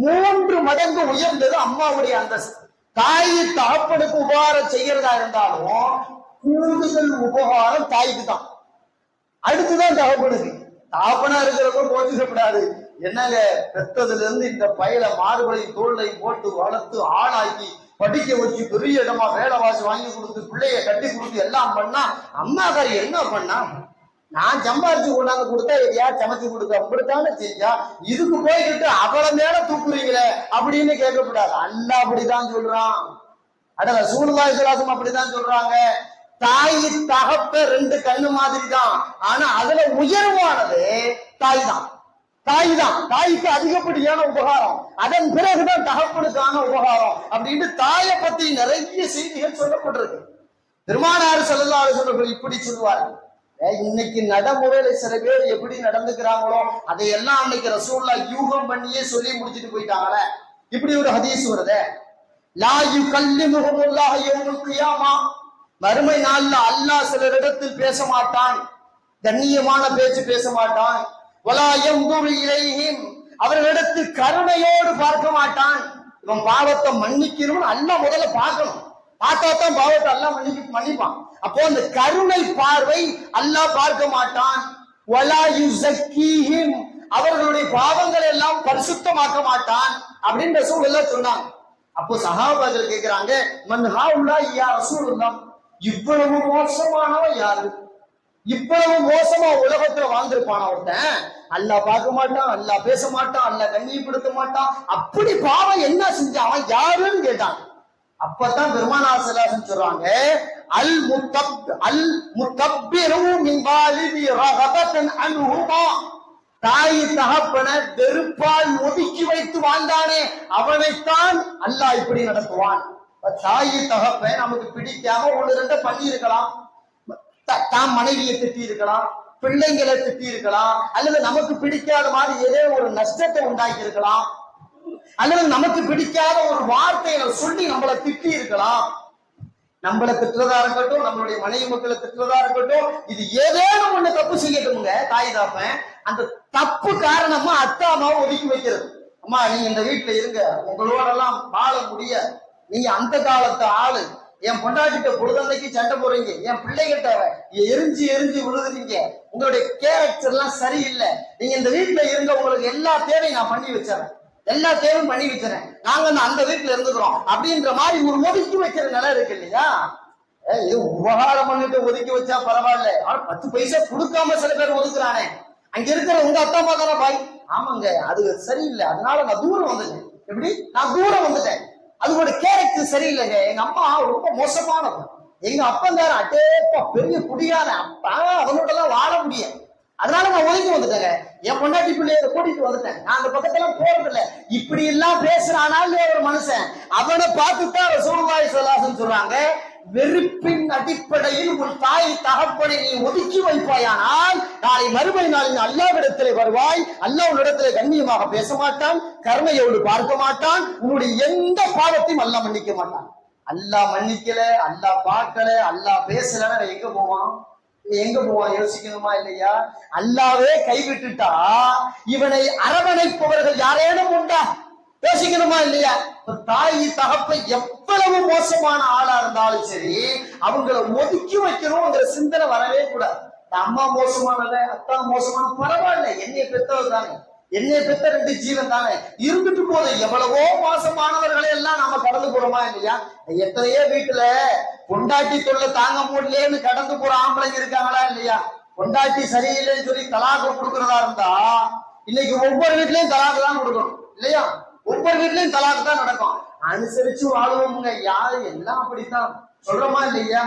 3 மடங்கு உயர்ந்தது அம்மாவுடைய அந்தஸ்து. தாய் தகப்பனுக்கு உபகாரம் செய்யறதா இருந்தாலும் கூடுதல் உபகாரம் தாய்க்கு தான், அடுத்துதான் தகப்பனுக்கு. தகப்பனா இருக்கிறப்ப கோச்சிக்கப்படாது, என்னங்க பெத்ததுல இருந்து இந்த பயில மாறுபடி தோல்லை போட்டு வளர்த்து ஆளாக்கி படிக்க வச்சு பெரிய இடமா வேலை வாசி வாங்கி கொடுத்து பிள்ளைய கட்டி கொடுத்து எல்லாம் பண்ணா அம்மாக்காரி என்ன பண்ணா, நான் சம்பாரிச்சு கொண்டாந்து கொடுத்தா எதையா சமைச்சு கொடுக்க அப்படித்தானே செஞ்சா, இதுக்கு போய்கிட்டு அவளை மேல தூக்குறீங்களே அப்படின்னு கேட்கக்கூடாது. அல்லாஹ் அப்படிதான் சொல்றான், அட ரசூலுல்லாஹி ஸல்லல்லாஹு அலைஹி வஸல்லம் அப்படிதான் சொல்றாங்க. தாய் தகப்ப 2 கண்ணு மாதிரி தான், ஆனா அதுல உயர்வானது தாய் தான், தாய் தான். தாய்க்கு அதிகப்படியான உபகாரம், அதன் பிறகுதான் தகப்பனுக்கான உபகாரம் அப்படின்னு தாயை பத்தி நிறைய செய்திகள் சொல்லப்பட்டிருக்கு. பெருமானார் ஸல்லல்லாஹு அலைஹி வஸல்லம் இப்படி சொல்லுவார்கள். இன்னைக்கு நடைமுறையில சில பேர் எப்படி நடந்துக்கிறாங்களோ அதையெல்லாம் அன்னைக்கு ரசூலுல்லாஹ் யூகம் பண்ணியே சொல்லி முடிச்சுட்டு போயிட்டாங்களே. இப்படி ஒரு ஹதீஸ் வருதே, லா யுகல்லிமுஹுல்லாஹு யௌமல் கியாமா, மறுமை நாள்ல அல்லாஹ் சிலரிடத்தில் பேச மாட்டான், கண்ணியமான பேச்சு பேச மாட்டான். வலா யன்துரு இலைஹிம், அவர்களிடத்தில் கருணையோடு பார்க்க மாட்டான். இவன் பாவத்தை மன்னிக்கணும்னு அல்லாஹ் முதல்ல பார்க்கணும், பார்த்தா தான் பாவத்தை அல்லாஹ் மன்னிப்பான். அப்போ அந்த கருணை பார்வை அல்லாஹ் பார்க்க மாட்டான். வலா யுஸக்கீஹிம், அவர்களுடைய பாவங்களை எல்லாம் பரிசுத்தமாக்க மாட்டான் அப்படின்னு ரசூலுல்லாஹ் சொன்னாங்க. அப்போ சஹாபாக்கள் கேக்குறாங்க, மன் ஹாவுல்லாஹ் யா ரசூலுல்லாஹ், இவ்வளவு மோசமானவன் யாரு, இவ்வளவு மோசமா உலகத்துல வாழ்ந்திருப்பான் ஒருத்தன், அல்லாஹ் பார்க்க மாட்டான், அல்லாஹ் பேச மாட்டான், அல்லாஹ் கண்ணியப்படுத்த மாட்டான், அப்படி பாவம் என்ன செஞ்சான் அவன் யாருன்னு கேட்டான். அப்பதான் பெருமானார் ஸல்லல்லாஹு அலைஹி வஸல்லம் சொல்றாங்க, அல் முத்தப்பிரு மின் வாலிதி ரகபத்தன் அன்ஹுமா, தாய் தகப்பன வெறுப்பால் ஒதுக்கி வைத்து வாழ்ந்தானே அவனைத்தான் அல்லாஹ் இப்படி நடத்துவான். தாய் தகப்ப நமக்கு பிடிக்காம 1-2 பண்ணி இருக்கலாம், தாம் மனைவியை திட்டி இருக்கலாம், பிள்ளைங்களை திட்டி இருக்கலாம், அல்லது நமக்கு பிடிக்காத மாதிரி ஏதோ ஒரு நஷ்டத்தை உண்டாக்கி இருக்கலாம், அல்லது நமக்கு பிடிக்காத ஒரு வார்த்தைகளை சொல்லி நம்மளை திட்டி இருக்கலாம். நம்மளை திட்டுறதா இருக்கட்டும், நம்மளுடைய மனைவி மக்களை திட்டுறதா இருக்கட்டும், இது ஏதேனும் ஒண்ணு தப்பு செய்யட்டுமுங்க தாய் தாப்பன், அந்த தப்பு காரணமா அத்தா அம்மாவை ஒதுக்கி வைக்கிறது. அம்மா நீங்க இந்த வீட்டுல இருங்க, உங்களோடெல்லாம் வாழ முடியாது, நீங்க அந்த காலத்து ஆளு, என் பொண்டாட்டிட்ட பொழுதன்னைக்கு சண்டை போடுறீங்க, என் பிள்ளைகிட்ட எரிஞ்சு எரிஞ்சு விழுதுறீங்க, உங்களுடைய கேரக்டர் எல்லாம் சரியில்லை, நீங்க இந்த வீட்டுல இருங்க, உங்களுக்கு எல்லா தேவையும் நான் பண்ணி வச்சிடறேன், எல்லா தேவையும் பண்ணி வச்சிடறேன், நாங்க அந்த வீட்டுல இருந்துக்கிறோம் அப்படின்ற மாதிரி ஒரு ஒதுக்கி வைக்கிற நிலை இருக்கு இல்லையா? இது உபகாரம் பண்ணிட்டு ஒதுக்கி வச்சா பரவாயில்ல, ஆனா 10 பைசா கொடுக்காம சில பேர் ஒதுக்குறானே, அங்க இருக்கிற உங்க அத்தா அம்மா தானே பாய், ஆமாங்க அது சரியில்லை, அதனால நான் தூரம் வந்துட்டேன். எப்படி நான் தூரம் வந்துட்டேன், அதுவோட கேரக்டர் சரியில்லைங்க, எங்க அம்மா ரொம்ப மோசமானவங்க, எங்க அப்பங்கார அட்டேப்பா பெரிய குடியான அப்பா, அவனோட எல்லாம் வாழ முடியும், அதனால நான் ஒதுக்கி வந்துட்டேங்க, என் பொண்டாட்டி பிள்ளைய கூட்டிட்டு வந்துட்டேன், நான் அந்த பக்கத்துல போறது இல்லை. இப்படி எல்லாம் பேசுறானாலே ஒரு மனுஷன், அவனை பார்த்துதான் ரசூலுல்லாஹி ஸல்லல்லாஹு அலைஹி வஸல்லம் சொல்றாங்க, வெறுப்பின் அடிப்படையில் ஒரு தாய் தகப்பனை நீ ஒதுக்கி வைப்பாயானால் நாளை மறுமை நாளில் அல்லாஹ்விடத்திலே வருவாய், அல்லாஹ் உன்னிடத்திலே கண்ணியமாக பேச மாட்டான், கருணையோடு பார்க்க மாட்டான், உன்னுடைய எந்த பாவத்தையும் அல்லாஹ் மன்னிக்க மாட்டான். அல்லாஹ் மன்னிக்கல, அல்லாஹ் பார்க்கல, அல்லாஹ் பேசலன்னா எங்க போவான், எங்க போவான் யோசிக்கணுமா இல்லையா? அல்லாவே கைவிட்டுட்டா இவனை அரவணைப்பவர்கள் யாரேனும் உண்டா? யோசிக்கணுமா இல்லையா? தாய் தகப்பை எவ்வளவு மோசமான ஆளா இருந்தாலும் சரி அவங்களை ஒதுக்கி வைக்கணும்ங்கிற சிந்தனை வரவே கூடாது. அம்மா மோசமானத, அத்தா மோசமான பரவாயில்ல, என்னைய பெற்றவர் தானே, என்னைய பெற்ற 2 ஜீவன் தானே, இருந்துட்டு போது. எவ்வளவோ மோசமானவர்களை எல்லாம் நாம கடந்து போறோமா இல்லையா? எத்தனையோ வீட்டுல பொண்டாட்டி தொல்லை தாங்க முடியலன்னு கடந்து போற ஆம்பளைங்க இருக்காங்களா இல்லையா? பொண்டாட்டி சரியில்லைன்னு சொல்லி தலாக்கு கொடுக்கறதா இருந்தா இன்னைக்கு ஒவ்வொரு வீட்லயும் தலாக்கு தான் கொடுக்கணும் இல்லையா? ஒவ்வொரு வீட்லயும் தலாக்கு தான் நடக்கும். அனுசரிச்சு வாழ்வோமுங்க, யாரு எல்லாம் அப்படித்தான். சொல்றோமா இல்லையா?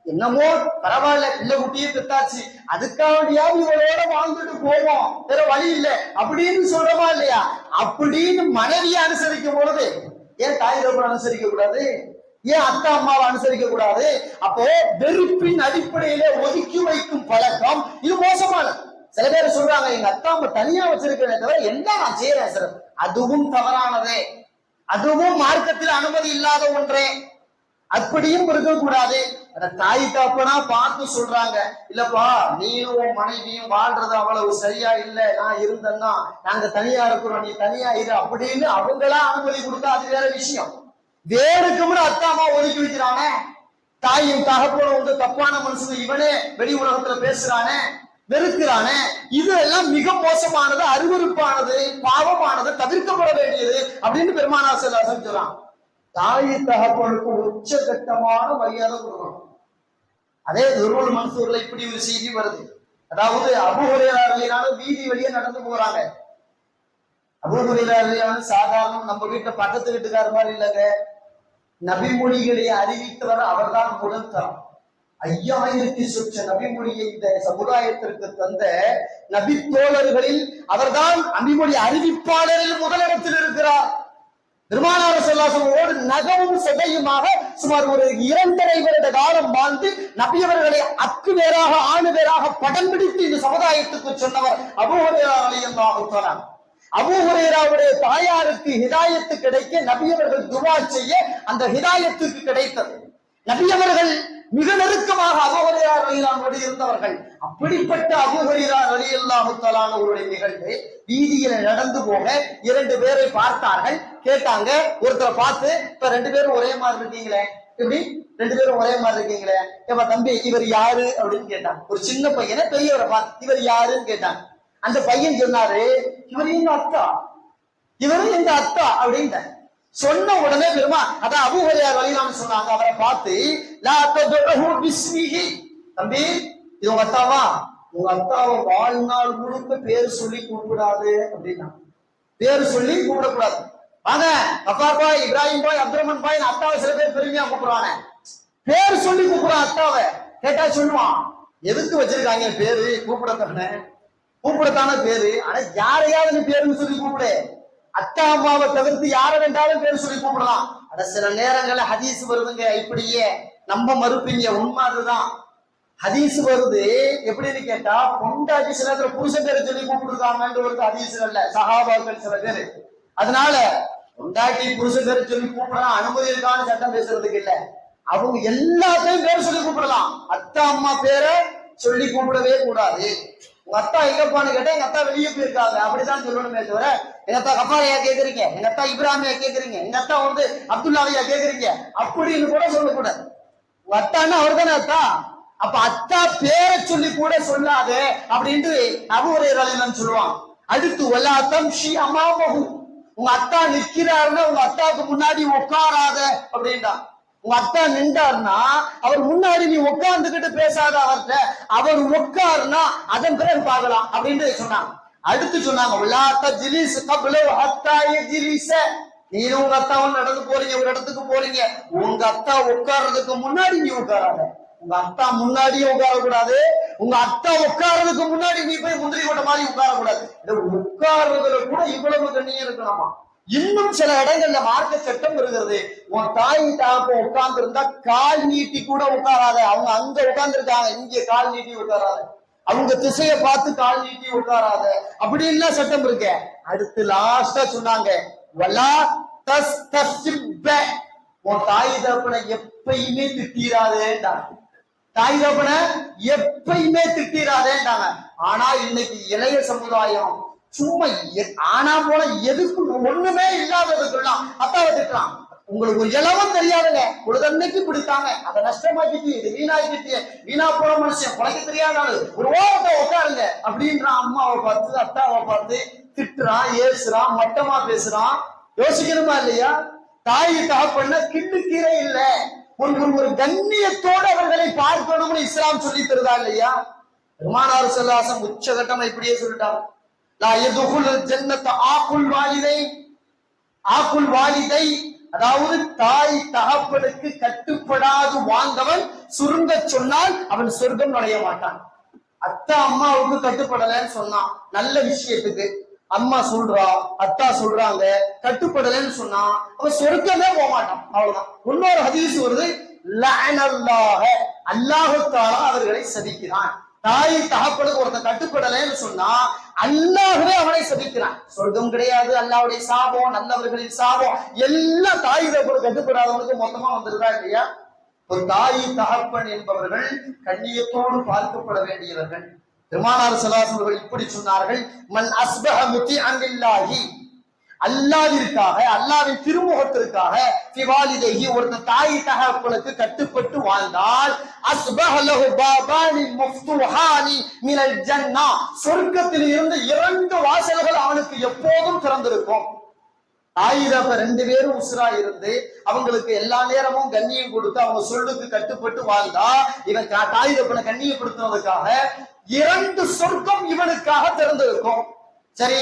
என்னமோ பரவாயில்ல, பிள்ளை குட்டியே பெத்தாச்சு, அதுக்காண்டியாவது இவளோட வாழ்ந்துட்டு போவோம், வேற வழி இல்ல அப்படின்னு சொல்றோமா இல்லையா? அப்படின்னு மனைவியை அனுசரிக்கும் பொழுது ஏன் தாய் தகப்பனை அனுசரிக்க கூடாது? ஏன் அத்தா அம்மாவை அனுசரிக்க கூடாது? அப்போ வெறுப்பின் அடிப்படையில ஒதுக்கி வைக்கும் பழக்கம் இது மோசமானது. சில பேர் சொல்றாங்க, எங்க அத்தா அம்மா தனியா வச்சிருக்கிறேன் தவிர எல்லாம் நான் செய்யறேன் சார். அதுவும் தவறானதே, அதுவும் மார்க்கத்தில் அனுமதி இல்லாத ஒன்றே. அப்படியும் இருக்கக்கூடாது. தாய் தாப்பனா பார்த்து சொல்றாங்க, இல்லப்பா நீயும் மனைவியும் வாழ்றது அவ்வளவு சரியா இல்ல, நான் இருந்தேன்னா நாங்க தனியா இருக்கிறோம், நீ தனியா இரு அப்படின்னு அவங்களா அனுமதி கொடுத்தா அது வேற விஷயம். வேறுக்கும்னு அத்தா அம்மா ஒதுக்கி வைக்கிறானே, தாயும் தகப்பனும் வந்து தப்பான மனுஷன், இவனே வெளி உலகத்துல பேசுறானே, வெறுக்கிறானே, இது எல்லாம் மிக மோசமானது, அருவருப்பானது, பாவமானது, தவிர்க்கப்பட வேண்டியது அப்படின்னு பெருமானார் ஸல்லல்லாஹு அலைஹி வஸல்லம் சொல்றான். தாய் தகப்பனுக்கு உச்சகட்டமான மரியாதை கொடுக்கணும். அதே துருவல் மன்சூர்ல இப்படி ஒரு செய்தி வருது. அதாவது அபூ ஹுரைரா ரலியல்லாஹு அன்ஹு வீதி வழியா நடந்து போறாங்க. அபூ ஹுரைரா ரலியல்லாஹு அன்ஹு சாதாரண நம்ம வீட்டுல பக்கத்து வீட்டுக்கார மாதிரி இல்லைங்க, நபிமொழிகளை அறிவித்தவர் அவர்தான் முதல் தரம். 5000 சொச்ச நபிமொழியை இந்த சமுதாயத்திற்கு தந்த நபி தோழர்களில் அவர்தான் நபிமொழி அறிவிப்பாளரில் முதலிடத்தில் இருக்கிறார். பெருமானார் ஸல்லல்லாஹு அலைஹி வஸல்லம் நகவும் சதையுமாக சுமார் ஒரு 2.5 வருட காலம் வாழ்ந்து நபியவர்களை அக்கு வேறாக ஆணு வேறாக படம் பிடித்து இந்த சமுதாயத்துக்கு சொன்னவர் அபூ ஹுரைரா ரலியல்லாஹு தஆலா. அபூ ஹுரைராவுடைய தாயாருக்கு ஹிதாயத்து கிடைக்க நபியவர்கள் துஆ செய்ய அந்த ஹிதாயத்துக்கு கிடைத்தது. நபியவர்கள் மிக நெருக்கமாக அபூ ஹுரைரா ரலியல்லாஹு அன்ஹு இருந்தவர்கள். அப்படிப்பட்ட அபூ ஹுரைரா ரலியல்லாஹு தஆலா அவருடைய நிகழ்வு வீதியில நடந்து போக 2 பேரை பார்த்தார்கள். கேட்டாங்க, ஒருத்தரை பார்த்து, இப்ப 2 பேரும் ஒரே மாதிரி இருக்கீங்களே, எப்படி 2 பேரும் ஒரே மாதிரி இருக்கீங்களே, இப்ப தம்பி இவர் யாரு அப்படின்னு கேட்டான். ஒரு சின்ன பையனை பெரியவரை பார்த்து இவர் யாருன்னு கேட்டாங்க. அந்த பையன் சொன்னாரு, இவர் எங்க அத்தா, இவரும் எங்க அத்தா அப்படின்னு சொன்ன உடனே பெருமா அதான் அபூ ஹுரைரா ரலியல்லாஹு அன்ஹு சொன்னாங்க, அவரை பார்த்து, லா ததுஹு பிஸ்மிஹி, தம்பி இது உங்க அத்தாவா, உங்க அத்தாவை வாழ்நாள் முழுக்க பேர் சொல்லி கூப்பிடாது அப்படின்னா, பேர் சொல்லி கூப்பிடக்கூடாது. வாங்க கஃபார் பாய், இப்ராஹிம் பாய், அப்துல் ரஹ்மான் பாய், அத்தாவை சில பேர் பெருமையா கூப்பிடுறாங்க, பேர் சொல்லி கூப்பிடுறான் அத்தாவை. கேட்டா சொல்லுவான், எதுக்கு வச்சிருக்காங்க பேரு, கூப்பிடத்தான பேரு, ஆனா யாரையாவது பேருன்னு சொல்லி கூப்பிடு, அத்தா அம்மாவை தவிர்த்து யார வேண்டாலும் பேர் சொல்லி கூப்பிடலாம். அட சில நேரங்கள்ல ஹதீஸ் வருதுங்க, இப்படியே நம்ப மறுப்பீங்க, உண்மை அதுதான். ஹதீஸ் வருது எப்படின்னு கேட்டா, பொண்டாட்டி சில பேர் புருஷன் பேரை சொல்லி கூப்பிட்டுருக்காங்கன்னு ஒரு ஹதீஸ்கள்ல சஹாபாக்கள் சில பேரு. அதனால பொண்டாட்டி புருஷன் பேரை சொல்லி கூப்பிடலாம், அனுமதி இருக்கான்னு சட்டம் பேசுறதுக்கு இல்ல, அவங்க எல்லாத்தையும் பேர் சொல்லி கூப்பிடலாம். அத்தா அம்மா பேரை சொல்லி கூப்பிடவே கூடாது. உங்க அத்தா எங்கப்பான்னு கேட்டா, எங்க அத்தா வெளியே போயிருக்காங்க அப்படிதான் சொல்லணுமே தவிர, எங்க அத்தா கஃபாரையா கேக்குறீங்க, எங்க அத்தா இப்ராஹிமையா கேக்குறீங்க, எங்க அத்தா வந்து அப்துல்லாவையா கேக்குறீங்க அப்படின்னு கூட சொல்லக்கூடாது. உங்க அத்தான்னா அவர் தானே அத்தா, அப்ப அத்தா பேரை சொல்லி கூட சொல்லாது அப்படின்ட்டு அபூ ஹுரைரா ரலியல்லாஹு அன்ஹு சொல்லுவான். அடுத்து வலா தம்ஷி அமாமஹு, உங்க அத்தா நிக்கிறாருன்னா உங்க அத்தாவுக்கு முன்னாடி உட்காராத அப்படின்டா. உங்க அத்தா நின்றாருன்னா அவர் முன்னாடி நீ உட்கார்ந்துகிட்டு பேசாத அவர்கிட்ட, அவர் உட்காருனா அதன் பிறகு பார்க்கலாம் அப்படின்னு சொன்னாங்க. அடுத்து சொன்னாங்க, வலா தஜ்லிஸ் கப்ல ஹத்தா யஜ்லிஸ, நீங்க உங்க அத்தாவும் நடந்து போறீங்க, ஒரு இடத்துக்கு போறீங்க, உங்க அத்தா உட்கார்றதுக்கு முன்னாடி நீ உட்காராத. உங்க அத்தா முன்னாடியே உட்காரக்கூடாது, உங்க அத்தா உட்கார்றதுக்கு முன்னாடி நீ போய் முந்திரி கொட்ட மாதிரி உட்காரக்கூடாது. உட்கார்றதுல கூட இவ்வளவு கண்ணியம் இருக்கணுமா? இன்னும் சில இடங்கள்ல மார்க்க சட்டம் இருக்கிறது, உன் தாய் தாப்ப உட்கார்ந்து இருந்தா கால் நீட்டி கூட உட்காராத, அவங்க அங்க உட்கார்ந்து இருக்காங்க, இங்க கால் நீட்டி உட்காராத, அவங்க திசையை பார்த்து கால் நீட்டி உட்காராத அப்படின்லாம் சட்டம் இருக்க. அடுத்து லாஸ்டா சொன்னாங்க, வலா தஸ்தஸிப்ப, உன் தாய் தகப்பனை எப்பயுமே திட்டிராதேன்றாங்க. தாய் தகப்பனை எப்பயுமே திட்டிராதேன்றாங்க. ஆனா இன்னைக்கு இளைய சமுதாயம் சும்மா ஆனா போல எதுக்கு ஒண்ணுமே இல்லாததுக்கெல்லாம் அத்தாவை திட்டுறான். உங்களுக்கு ஒரு இலவம் தெரியாதுங்க, ஒரு தன்னைக்கு பிடித்தாங்க, அதை நஷ்டமாக்கிட்டு இது வீணாக்கிட்டு, வீணா போன மனுஷன் பழக்க தெரியாத ஆளு, ஒரு ஓரத்தை உட்காருங்க அப்படின்றான். அம்மாவை பார்த்து அத்தாவை பார்த்து திட்டுறான், ஏசுறான், மட்டமா பேசுறான். யோசிக்கணுமா இல்லையா? தாய் தகப்பன்னா கிண்டு கீரை இல்ல, ஒரு கண்ணியத்தோடு அவர்களை பார்க்கணும்னு இஸ்லாம் சொல்லி தருதா இல்லையா? பெருமானார் ஸல்லல்லாஹு அலைஹி வஸல்லம் உச்சகட்டம் இப்படியே சொல்லிட்டாங்க, லா யதுகுல் ஜன்னத ஆகுல் வாலிதை அதாவது தாய் தகப்பனுக்கு கட்டுப்படாது வாழ்ந்தவன் சுருங்க சொன்னால் அவன் சொர்க்கம் நுழைய மாட்டான். அத்தா அம்மாவுக்கு கட்டுப்படலன்னு சொன்னான் நல்ல விஷயத்துக்கு, அம்மா சொல்றா அத்தா சொல்றாங்க கட்டுப்படலன்னு சொன்னா அவன் சொர்க்கமே போக மாட்டான். அவ்வளவுதான். இன்னொரு ஹதீஸ் வருது, லஅனல்லாஹ அல்லாஹ் தஆலா அவர்களை சபிக்கிறான். தாய் தகப்பனுக்கு ஒருத்தன் கட்டுப்படலைன்னு சொன்னா அல்லாஹ்வே அவனை சபிக்கிறான். சொர்க்கம் கிடையாது, அல்லாஹ்வுடைய சாபம், நல்லவர்களின் சாபம் எல்லாம் தாய் தகப்பனுக்கு கட்டுப்படாதவனுக்கு மொத்தமா வந்துருதா இல்லையா? ஒரு தாய் தகப்பன் என்பவர்கள் கண்ணியத்தோடு பார்க்கப்பட வேண்டியவர்கள். பெருமானார் ஸல்லல்லாஹு அலைஹி வஸல்லம் இப்படி சொன்னார்கள், மன் அஸ்பஹ முத்திஅன் லில்லாஹி, அல்லாஹ்விற்காக அல்லாஹ்வின் திருமுகத்திற்காக ஃபிவாலிதைஹி ஒருத்தன் தாய் தகப்பனுக்கு கட்டுப்பட்டு வாழ்ந்தால் அஸ்பஹ லஹு பாபானி மஃப்தூஹானி மினல் ஜன்னah, சொர்க்கத்தில் இருந்து 2 வாசல்கள் அவனுக்கு எப்போதும் திறந்திருக்கும். தாய் தகப்பன் 2 பேரும் உசுரா இருந்து அவங்களுக்கு எல்லா நேரமும் கண்ணியம் கொடுத்து அவங்க சொல்லுக்கு கட்டுப்பட்டு வாழ்ந்தா இவன் தாய் தகப்பனை கண்ணியப்படுத்துவதற்காக 2 சொர்க்கம் இவனுக்காக திறந்திருக்கும். சரி,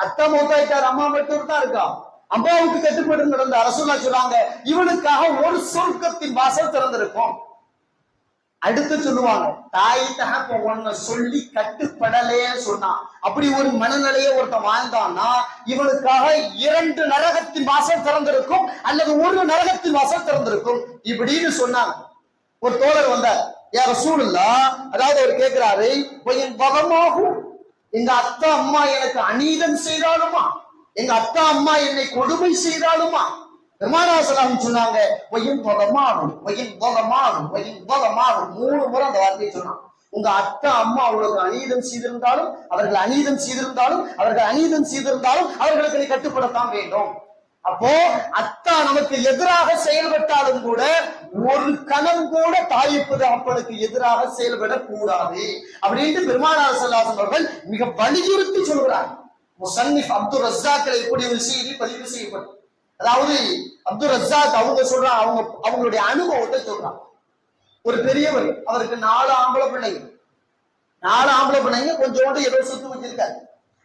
அத்தா மூத்தாயிட்டார், அம்மா மட்டும் தான் இருக்கா, அம்மாவுக்கு கட்டுப்பட்டு நடந்த ரசூலுல்லாஹ் சொல்றாங்க இவனுக்காக 1 சொர்க்கத்தின் வாசல் திறந்திருக்கும். அடுத்து சொல்லுவாங்க, தாய் தகப்பன் ஒன்ன சொல்லி கட்டுப்படலையே சொன்னா அப்படி ஒரு மனநிலையை ஒருத்தன் வாழ்ந்தான்னா இவனுக்காக 2 நரகத்தின் வாசல் திறந்திருக்கும் அல்லது 1 நரகத்தின் வாசல் திறந்திருக்கும் இப்படின்னு சொன்னாங்க. ஒரு தோழர் வந்தார், யா ரசூலுல்லாஹ், அதாவது அவர் கேட்கிறாரு, என் பகமாகும் எங்க அத்தா அம்மா எனக்கு அநீதம் செய்தாலுமா, எங்க அத்தா அம்மா என்னை கொடுமை செய்தாலுமா? பெருமானார் ஸல்லல்லாஹு சொன்னாங்க, ஒயின் பகமாகும் ஒயின் பகமாகும் ஒயின் பகமாகும் 3 முறை அந்த வார்த்தையை சொன்னான். உங்க அத்தா அம்மா உங்களுக்கு அநீதம் செய்திருந்தாலும் அவர்கள் அநீதம் செய்திருந்தாலும் அவர்கள் அநீதம் செய்திருந்தாலும் அவர்களுக்கு நீ கட்டுப்படத்தான் வேண்டும். அப்போ அத்தா நமக்கு எதிராக செயல்பட்டாலும் கூட ஒரு கணம் கூட தாய்ப்பது அப்பனுக்கு எதிராக செயல்படக் கூடாது அப்படின்ட்டு பெருமானார் ஸல்லல்லாஹு அலைஹி அவர்கள் மிக வலியுறுத்தி சொல்கிறார். முஸன்னிஃப் அப்துர் ரஸாக்ல இப்படி ஒரு செய்தி பதிவு செய்யப்படும். அதாவது அப்துர் ரஸாக் அவங்க சொல்றாங்க, அவங்களுடைய அனுபவத்தை சொல்றாங்க. ஒரு பெரியவர், அவருக்கு 4 ஆம்பளை பிள்ளைங்க, 4 ஆம்பளை பிள்ளைங்க, கொஞ்சோண்டு ஏதோ சொத்து வச்சிருக்காரு.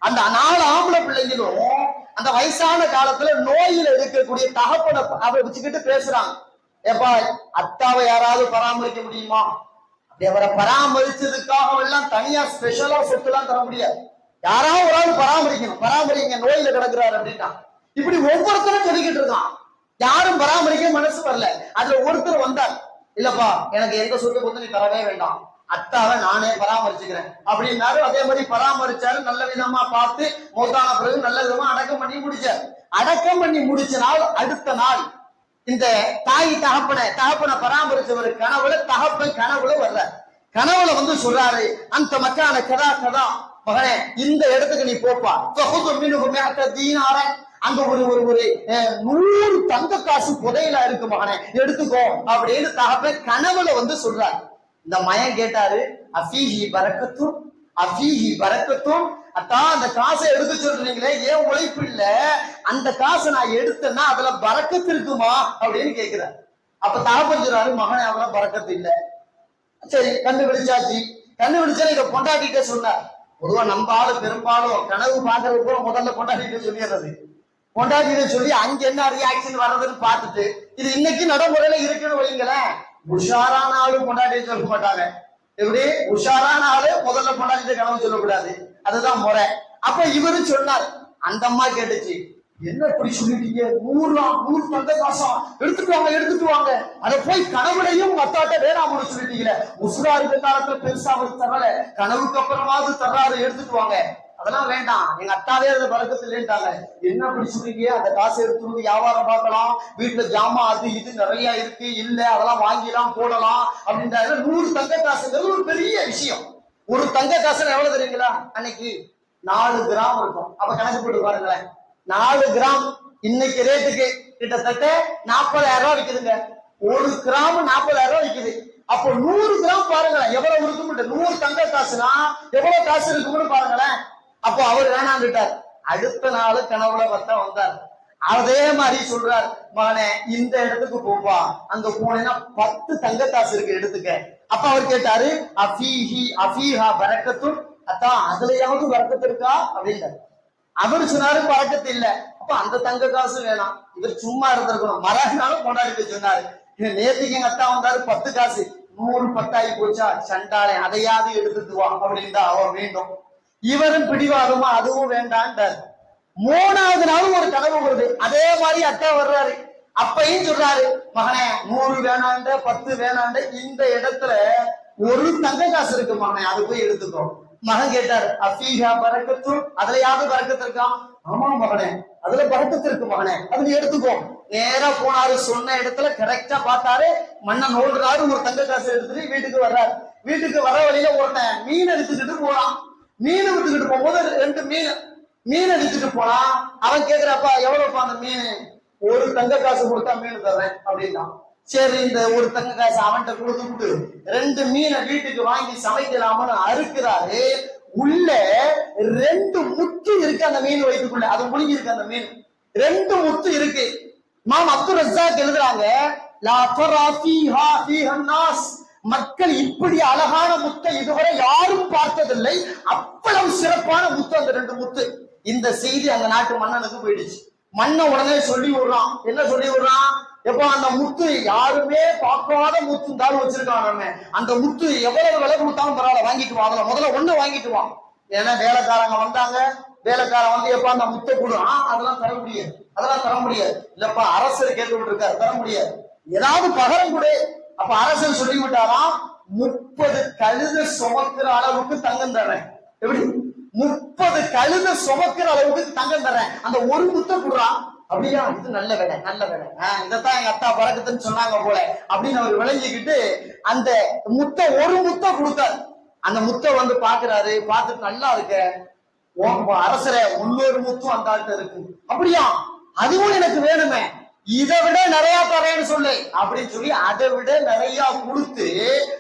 அந்த 4 ஆம்பளை பிள்ளைங்களும் அந்த வயசான காலத்துல நோயில இருக்கக்கூடிய தகப்பனை அவரை வச்சுக்கிட்டு பேசுறாங்க, ஏப்பா அத்தாவை யாராவது பராமரிக்க முடியுமா? அப்படி அவரை பராமரிச்சதுக்காக எல்லாம் தனியா ஸ்பெஷலா சொத்து எல்லாம் தர முடியாது, யாராவது ஒரு ஆள் பராமரிக்கணும், பராமரிங்க நோயில கிடக்குறாரு அப்படின்னா. இப்படி ஒவ்வொருத்தரும் சொல்லிக்கிட்டு இருக்கான், யாரும் பராமரிக்க மனசு வரல. அதுல ஒருத்தர் வந்தார், இல்லப்பா எனக்கு எந்த சொத்து பொத்து நீ தரவே வேண்டாம், அத்தாவை நானே பராமரிச்சுக்கிறேன் அப்படின்னாரு. அதே மாதிரி பராமரிச்சாரு, நல்ல விதமா பார்த்து மௌத்தான பிறகு நல்ல விதமா அடக்கம் பண்ணி முடிச்சார். அடக்கம் பண்ணி முடிச்ச நாள் அடுத்த நாள் இந்த தாய் தகப்பனை பராமரிச்சவர் தகப்பன் கனவுல வர்ற, கனவுல வந்து சொல்றாரு, அந்த மக்கான கதா கதா மகனே இந்த இடத்துக்கு நீ போப்பா, அங்க ஒரு 100 தங்க காசு புதையில இருக்கு மகனே எடுத்துக்கோ அப்படின்னு தகப்பன் கனவுல வந்து சொல்றாரு. இந்த மயன் கேட்டாரு, அஃபீஹி பரக்கத்தும் அஃபீஹி பரக்கத்தும், அத்தா அந்த காசை எடுக்க சொல்றீங்களே, ஏன் உழைப்பு இல்ல, அந்த காசை நான் எடுத்தேன்னா அதுல பரக்கத்து இருக்குமா அப்படின்னு கேட்கிறார். அப்ப தகப்பன் சொல்றாரு, மகனே அவ்வளவு பரக்கத்து இல்ல. சரி, கண்டுபிடிச்சாச்சு. கண்டுபிடிச்சா இதை கொண்டாடிட்டே சொன்னார். பொதுவா நம்ம ஆளு பெரும்பாலும் கனவு பாக்குறது கூட முதல்ல கொண்டாடிட்டு சொல்லிடுறது. கொண்டாடிட்டு சொல்லி அங்க என்ன ரியாக்ஷன் வர்றதுன்னு பார்த்துட்டு இது இன்னைக்கு நடைமுறையில இருக்குன்னு வைங்களேன், உஷாரான ஆளு கொண்டாடி சொல்ல மாட்டாங்க. எப்படி உஷாரான ஆளு முதல்ல கொண்டாடிட்டு கனவு சொல்லக்கூடாது, அதுதான் முறை. அப்ப இவரு சொன்னார், அந்த அம்மா கேட்டுச்சு, என்ன இப்படி சொல்லிட்டீங்க, 100 தங்க காசா எடுத்துட்டு வாங்க, அதை போய் கனவுலையும் மத்தாட்ட வேணாம்னு சொல்லிட்டீங்களே, உசுரா இருக்க காலத்துல பெருசா அவர் தரல, கனவுக்கு அப்புறமாவது தர்றாரு, எடுத்துட்டு வாங்க. அதெல்லாம் வேண்டாம், எங்க அத்தாவே அது பறக்கத்து இல்லைன்ட்டாங்க. என்ன அப்படி சொல்றீங்க, அந்த காசை எடுத்து வியாபாரம் பார்க்கலாம், வீட்டுல ஜாமா அது இது நிறைய இருக்கு, இல்ல அதெல்லாம் வாங்கிலாம் போடலாம் அப்படின்றாரு. 100 தங்க காசுங்கிறது ஒரு பெரிய விஷயம். ஒரு தங்க காசு எவ்வளவு தெரியுங்களா, அன்னைக்கு 4 கிராம் இருக்கும். அப்ப கணக்கு போட்டு பாருங்களேன், 4 கிராம் இன்னைக்கு ரேட்டுக்கு கிட்டத்தட்ட 40,000 ரூபாய் விக்குதுங்க. 1 கிராம் 40,000 ரூபாய் விக்குது. அப்போ 100 கிராம் பாருங்களேன் எவ்வளவு இருக்கும். 100 தங்க காசுனா எவ்வளவு காசு இருக்கும்னு பாருங்களேன். அப்போ அவர் வேணான்னுட்டார். அடுத்த நாள் கனவுல வந்தார். அதே மாதிரி சொல்றார், மகனே இந்த இடத்துக்கு போப்பா, அங்க போனேன்னா 10 தங்க காசு இருக்கு எடுத்துக்க. அப்ப அவர் கேட்டாரு, அஃபீஹா பரக்கத்தும், அதான் அதுலயாவது பரக்கத்து இருக்கா அப்படின்றாரு. அவரு சொன்னாரு பறக்கத்து இல்ல. அப்ப அந்த தங்க காசு வேணாம், இவர் சும்மா இருந்திருக்கணும். மறுநாளும் கொண்டாடி போய் சொன்னாரு, நேத்துக்கு எங்க அத்தா வந்தாரு 10 காசு, 100 10 போச்சா, சண்டாளே அதையாவது எடுத்துட்டு வா அப்படின்ட்டு அவன் வேண்டும். இவரும் பிடிவாதமா அதுவும் வேண்டான்ட்டார். 3வது நாளும் ஒரு கனவு வருது, அதே மாதிரி அத்தா வர்றாரு. அப்பையும் சொல்றாரு, மகனே 100 வேணாண்ட 10 வேணாண்ட, இந்த இடத்துல ஒரு தங்க காசு இருக்கு மகனே, அது போய் எடுத்துக்கோ. மகன் கேட்டார், அஃபீஹா பரக்கத்து, அதுலயாவது பரக்கத்து இருக்கான்? ஆமா மகனே, அதுல பரக்கத்து இருக்கு மகனே, அது நீ எடுத்துக்கோ. நேரா போனாரு, சொன்ன இடத்துல கரெக்டா பார்த்தாரு, மண்ணை நோடுறாரு, ஒரு தங்க காசு எடுத்துட்டு வீட்டுக்கு வர்றாரு. வீட்டுக்கு வர வழியில ஒருத்தன் மீன் எடுத்துக்கிட்டு போறான். மீன் விட்டுக்கிட்டு போகும்போது 2 மீன் எடுத்துட்டு போனா. அவன் கேக்குறப்பா, எவ்வளவுப்பா அந்த மீன்? ஒரு தங்க காசு கொடுத்தா மீன் தர்றேன் அப்படின்னா. சரி, இந்த ஒரு தங்க காசு அவன்கிட்ட கொடுத்துட்டு 2 மீனை வீட்டுக்கு வாங்கி சமைக்கலாம்னு அறுக்கிறாரு. உள்ள 2 முத்து இருக்கு அந்த மீன் வயிற்றுக்குள்ள, அது முழுங்கி இருக்கு அந்த மீன். 2 முத்து இருக்கு. இமாம் அப்துல் ரஸாக் எழுதுறாங்க, லா தரா ஃபீஹா ஃபீஹன்னாஸ், மக்கள் இப்படி அழகான முத்தை இதுவரை யாரும் பார்த்ததில்லை, அவ்வளவு சிறப்பான முத்து அந்த 2 முத்து. இந்த செய்தி அந்த நாட்டு மன்னனுக்கு போயிடுச்சு. மன்ன உடனே சொல்லி விடுறான். என்ன சொல்லி விடுறான்? எப்ப அந்த முத்து யாருமே பார்க்காத முத்து தாள் வச்சிருக்காங்க, அந்த முத்து எவ்வளவு விலை கொடுத்தாலும் பரவாயில்ல வாங்கிட்டு வா, அதுல முதல்ல 1 வாங்கிட்டு வா. ஏன்னா வேலைக்காரங்க வந்தாங்க, வேலைக்காரன் வந்து எப்ப அந்த முத்தை கொடு, அதெல்லாம் தர முடியாது, அதெல்லாம் தர முடியாது. இல்லப்பா அரசர் கேட்டு விட்டுருக்காரு, தர முடியாது, ஏதாவது பகரம் கொடு. அப்ப அரசர் சொல்லி விட்டாராம், 30 கழுத சுமக்கிற அளவுக்கு தங்கம் தர்றேன். எப்படி? 30 கழுத சுமக்கிற அளவுக்கு தங்கம் தர்றேன், அந்த ஒரு முத்தை கொடுறான். அப்படியா, இது நல்ல வேலை, நல்ல வேலை, இதைத்தான் எங்க அத்தா பறக்குதுன்னு சொன்னாங்க போல அப்படின்னு அவர் விளங்கிக்கிட்டு அந்த முத்தை ஒரு முத்தை கொடுத்தாரு. அந்த முத்தை வந்து பாக்குறாரு, பார்த்துட்டு நல்லா இருக்க அரசரை, 300 முத்தும் அந்த ஆள்கிட்ட இருக்கு. அப்படியா, அதுவும் எனக்கு வேணுமே, இதை விட நிறைய தரேன்னு சொல்லு அப்படின்னு சொல்லி அதை விட நிறைய கொடுத்து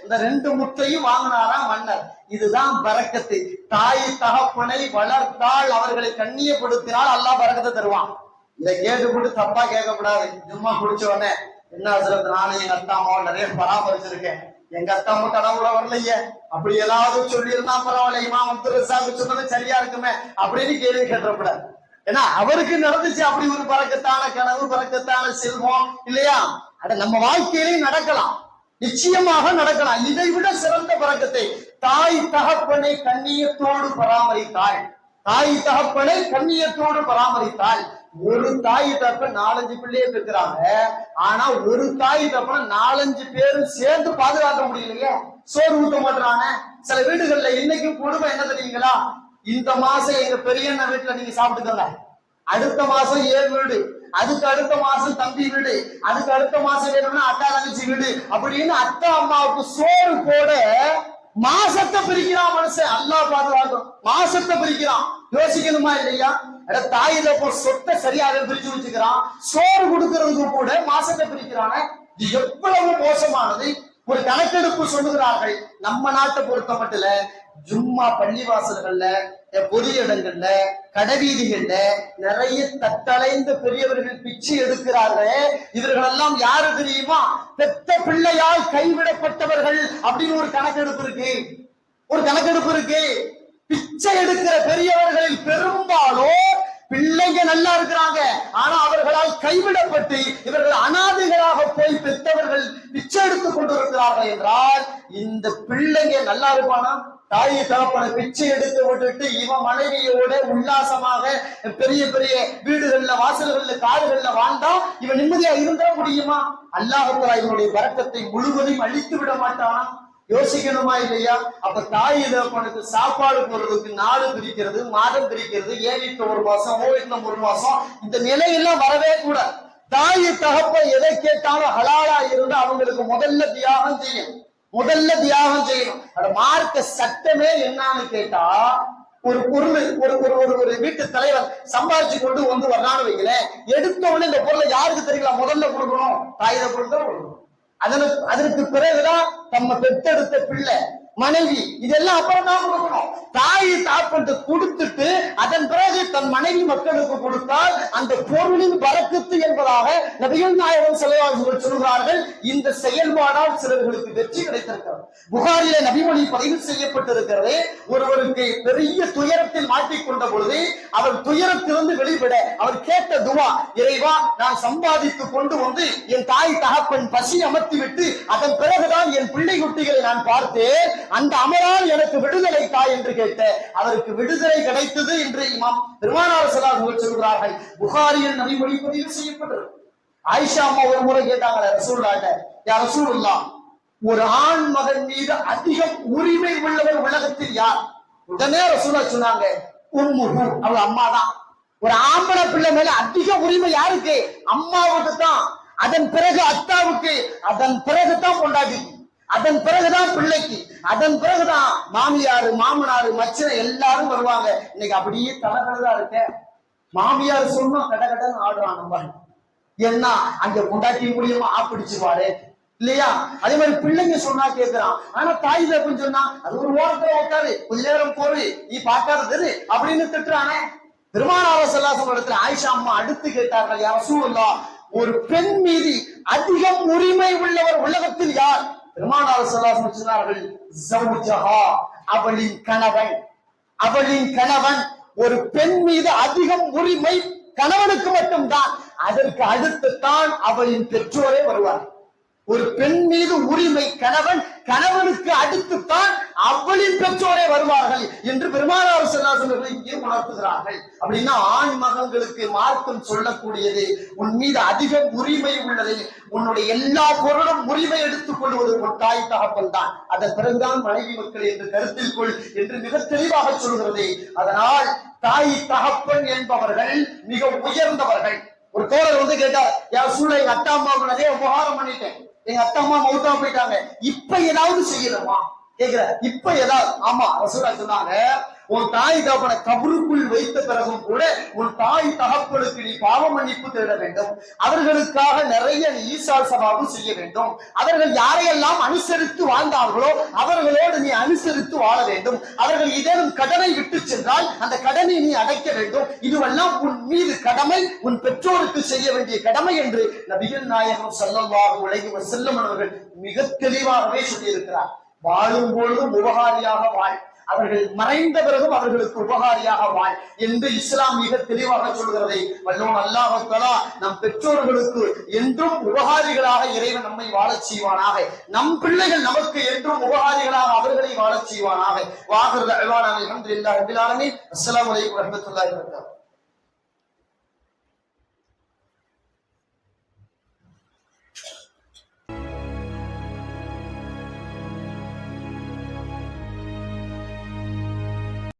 இந்த 2 முத்தையும் வாங்கினாராம் மன்னர். இதுதான் பரக்கத்து. தாய் தகப்பனை வளர்த்தால், அவர்களை கண்ணியப்படுத்தினால் அல்லாஹ் பரக்கத்தை தருவான். இதை கேட்டுக்கிட்டு தப்பா கேட்கக்கூடாது. சும்மா குடிச்ச உடனே, என்ன ஹசரத், நானும் எங்க அத்தா அம்மாவை நிறைய பராமரிச்சிருக்கேன், எங்க அத்தா அம்மா கடவுள வரலையே, அப்படி ஏதாவது சொல்லி இருந்தா பரவாயில்ல, இமாம் அப்துல் ரஸாக் சொன்னது சரியா இருக்குமே அப்படின்னு கேள்வி கேட்டக்கூடாது. ஏன்னா அவருக்கு நடந்துச்சு அப்படி ஒரு பறக்கத்தான கனவு, பறக்கத்தான செல்வம் இல்லையா? அட நம்ம வாழ்க்கையிலையும் நடக்கலாம், நிச்சயமாக நடக்கலாம். இதை விட சிறந்த பறக்கத்தை தாய் தகப்பனை கண்ணியத்தோடு பராமரித்தாள். தாய் தகப்பனை கண்ணியத்தோடு பராமரித்தாள். ஒரு தாய் தகப்பன் 4-5 பிள்ளையே இருக்கிறாங்க, ஆனா ஒரு தாய் தகப்பனை 4-5 பேரும் சேர்ந்து பாதுகாக்க முடியலையே, சோறு ஊட்ட மாட்டாங்க. சில வீடுகள்ல இன்னைக்கும் கொடுமை என்ன தெரியுங்களா? இந்த மாசம் எங்க பெரியண்ண வீட்டுல நீங்க சாப்பிட்டுக்கோங்க, அடுத்த மாசம் ஏன் வீடு, அதுக்கு அடுத்த மாசம் தம்பி வீடு, அதுக்கு அடுத்த மாசம் வேணும்னா அக்கா தங்கச்சி வீடு அப்படின்னு அத்தா அம்மாவுக்கு சோறு போட மாசத்தை பிரிக்கிறான் மனுஷன். அல்லாஹ் பாதுகாக்கும், மாசத்தை பிரிக்கிறான். யோசிக்கணுமா இல்லையா? தாய் தப்ப சொத்தை சரியாக பிரிச்சு வச்சுக்கிறான், சோறு கொடுக்கறதுக்கு கூட மாசத்தை பிரிக்கிறான. இது எவ்வளவு மோசமானது. ஒரு கணக்கெடுப்பு சொல்லுகிறார்கள், நம்ம நாட்டை பொறுத்த மட்டும் ஜும்மா பள்ளிவாசல்கள்ல, பொது இடங்கள்ல, கடைவீதிகள்ல நிறைய தட்டலைந்த பெரியவர்கள் பிச்சை எடுக்கிறார்கள். இவர்கள் எல்லாம் யாரு தெரியுமா? பெத்த பிள்ளையால் கைவிடப்பட்டவர்கள் அப்படின்னு ஒரு கணக்கெடுப்பு இருக்கு, ஒரு கணக்கெடுப்பு இருக்கு. பிச்சை எடுக்கிற பெரியவர்களில் பெரும்பாலும் பிள்ளைங்க நல்லா இருக்கிறாங்க, ஆனா அவர்களால் கைவிடப்பட்டு இவர்கள் அனாதைகளாக போய் பெற்றவர்கள் பிச்சை எடுத்துக் கொண்டிருக்கிறார்கள் என்றால், இந்த பிள்ளைங்க நல்லா இருப்பானா? தாய் தகப்பனை பிச்சை எடுத்து விட்டுட்டு இவன் மனைவியோட உல்லாசமாக பெரிய பெரிய வீடுகள்ல, வாசல்கள்ல, காடுகள்ல வாழ்ந்தா இவன் நிம்மதியா இருந்தா முடியுமா? அல்லாஹ் இவனுடைய பரக்கத்தை முழுவதும் அழித்து விட மாட்டானா? யோசிக்கணுமா இல்லையா? அப்ப தாய் தகப்பனுக்கு சாப்பாடு போடுறதுக்கு நாடு பிரிக்கிறது, மாதம் பிரிக்கிறது, ஏன் வீட்டுல 1 மாசம், ஓ வீட்டுல 1 மாசம், இந்த நிலையெல்லாம் வரவே கூட. தாய் தகப்பன் எதை கேட்டாலும் ஹலாலா இருந்து அவங்களுக்கு முதல்ல தியாகம் செய்யும், முதல்ல தியாகம் செய்யணும். அந்த மார்க்க சட்டமே என்னன்னு கேட்டா, ஒரு பொருள் ஒரு வீட்டு தலைவர் சம்பாரிச்சு கொண்டு வந்து வர்றான்னு வைக்கல, எடுத்த உடனே இந்த பொருளை யாருக்கு தெரியல முதல்ல கொடுக்கணும், தாய் தகப்பன் தான் கொடுக்கணும். அதற்கு பிறகுதான் நம்ம பெற்றெடுத்த பிள்ளை மனைவி, இதெல்லாம் அப்புறம் தான் கொடுக்கணும். தாய் தாப்பட்டு கொடுத்துட்டு அதன் பிறகு தன் மனைவி மக்களுக்கு கொடுத்தால் அந்த பொருளின் பரக்கத்து என்பதாக நபிகள் நாயகம் ஸல்லல்லாஹு அலைஹி வஸல்லம் சொல்கிறார்கள். இந்த செயல்பாடால் சிலர்களுக்கு வெற்றி கிடைத்திருக்கிறது. புகாரிலே நபிமொழி பதிவு செய்யப்பட்டிருக்கிறது. ஒருவருக்கு பெரிய துயரத்தில் மாட்டிக்கொண்ட பொழுது அவர் துயரத்திலிருந்து வெளிவிட அவர் கேட்ட துவா, இறைவா நான் சம்பாதித்து கொண்டு வந்து என் தாய் தகப்பன் பசி அமர்த்தி விட்டு அதன் பிறகுதான் என் பிள்ளை குட்டிகளை நான் பார்த்தேன், அந்த அமலால் எனக்கு விடுதலை தாய் என்று கேட்ட அவருக்கு விடுதலை கிடைத்தது என்று இமாம் பெருமானார் ஸல்லல்லாஹு அலைஹி வஸல்லம் சொல்கிறார்கள். புகாரியில் நபிமொழி பதிவு செய்யப்பட்டது. ஆயிஷா அம்மா ஒரு முறை கேட்டாங்க ரசூலுல்லாஹ்ட்ட, யா ரசூலுல்லாஹ், ஒரு ஆண் மகன் மீது அதிகம் உரிமை உள்ளவர் உலகத்தில் யார்? உடனே ரசூலுல்லாஹ் சொன்னாங்க, உம்முஹு, அவள் அம்மா தான். ஒரு ஆம்பளை பிள்ளை மேல அதிக உரிமை யாருக்கு? அம்மாவுக்கு தான். அதன் பிறகு அத்தாவுக்கு, அதன் பிறகுதான் கொண்டாடி, அதன் பிறகுதான் பிள்ளைக்கு, அதன் பிறகுதான் மாமியாரு மாமனாரு மச்சனை எல்லாரும் வருவாங்க. இன்னைக்கு அப்படியே தலைகடதா இருக்க. மாமியார் சொன்னா கடகடன்னு ஆடுறான் நம்ம. என்ன அங்க கொண்டாட்டி மூலியமா ஆப்பிடிச்சிருவாரு இல்லையா? அதே மாதிரி பிள்ளைங்க சொன்னா கேட்கிறான். ஆனா தாய் தப்புன்னு சொன்னா அது ஒரு ஓரத்துல உட்காரு, கொஞ்ச நேரம் போரு, நீ பார்க்காதது அப்படின்னு திட்டுறானே. பெருமானார் ஸல்லல்லாஹு அலைஹி வஸல்லம் ஆயிஷா அம்மா அடுத்து கேட்டார்கள், யா ரசூலுல்லாஹ், ஒரு பெண் மீது அதிகம் உரிமை உள்ளவர் உலகத்தில் யார்? பெருமானார் ஸல்லல்லாஹு அலைஹி வஸல்லம் சொன்னார்கள், ஸௌஜஹா, அவளின் கணவன். அவளின் கணவன். ஒரு பெண் மீது அதிகம் உரிமை கணவனுக்கு மட்டும்தான். அதற்கு அடுத்து தான் அவளின் பெற்றோரே வருவார். ஒரு பெண் மீது உரிமை கணவன், கணவனுக்கு அடுத்துத்தான் அவளின் பெற்றோரே வருவார்கள் என்று பெருமானார் ஸல்லல்லாஹு அலைஹி வஸல்லம் இங்கே உணர்த்துகிறார்கள். அப்படின்னா ஆண் மகன்களுக்கு மார்க்கம் சொல்லக்கூடியது, உன் மீது அதிக உரிமை உள்ளதை, உன்னுடைய எல்லா பொருளும் உரிமை எடுத்துக் கொள்வது உன் தாய் தகப்பன் தான், அதன் பிறகுதான் மனைவி மக்கள் என்று கருத்தில் கொள் என்று மிக தெளிவாக சொல்கிறது. அதனால் தாய் தகப்பன் என்பவர்கள் மிக உயர்ந்தவர்கள். ஒரு தோழர் வந்து கேட்டார், யார் சூழல் எங்க அத்தா அம்மாவுக்கு நிறைய உபகாரம் பண்ணிட்டேன், எங்க அத்தா அம்மா மௌத்தா போயிட்டாங்க, இப்ப ஏதாவது செய்யணுமா கேக்குற? இப்ப ஏதாவது? ஆமா, ரசூலுல்லாஹ் சொன்னாங்க, உன் தாய் தகப்பனை கபருக்குள் வைத்த பிறகும் கூட உன் தாய் தகப்பனுக்கு நீ பாவ மன்னிப்பு தேட வேண்டும். அவர்களுக்காக நிறைய நீ ஈசால் சவாபு செய்ய வேண்டும். அவர்கள் யாரையெல்லாம் அனுசரித்து வாழ்ந்தார்களோ அவர்களோடு நீ அனுசரித்து வாழ வேண்டும். அவர்கள் ஏதேனும் கடனை விட்டு சென்றால் அந்த கடனை நீ அடைக்க வேண்டும். இதுவெல்லாம் உன் மீது கடமை, உன் பெற்றோருக்கு செய்ய வேண்டிய கடமை என்று நபிகள் நாயகம் ஸல்லல்லாஹு அலைஹி வஸல்லம் அவர்கள் மிக தெளிவாகவே சொல்லியிருக்கிறார். வாழும் பொழுதும் உபகாரியாக வாழ், அவர்கள் மறைந்த பிறகும் அவர்களுக்கு உபகாரியாக வாழ் என்று இஸ்லாம் மிக தெளிவாக சொல்கிறதை வல்லோன் அல்லாஹ் தஆலா நம் பெற்றோர்களுக்கு என்றும் உபகாரிகளாக இறைவன் நம்மை வாழச் செய்வானாக. நம் பிள்ளைகள் நமக்கு என்றும் உபகாரிகளாக அவர்களை வாழச் செய்வானாக. வாஹிர் தஅவானா அல்ஹம்துலில்லாஹி ரப்பில் ஆலமீன். அஸ்ஸலாமு அலைக்கும் வரஹ்மத்துல்லாஹி வபரகாத்துஹு.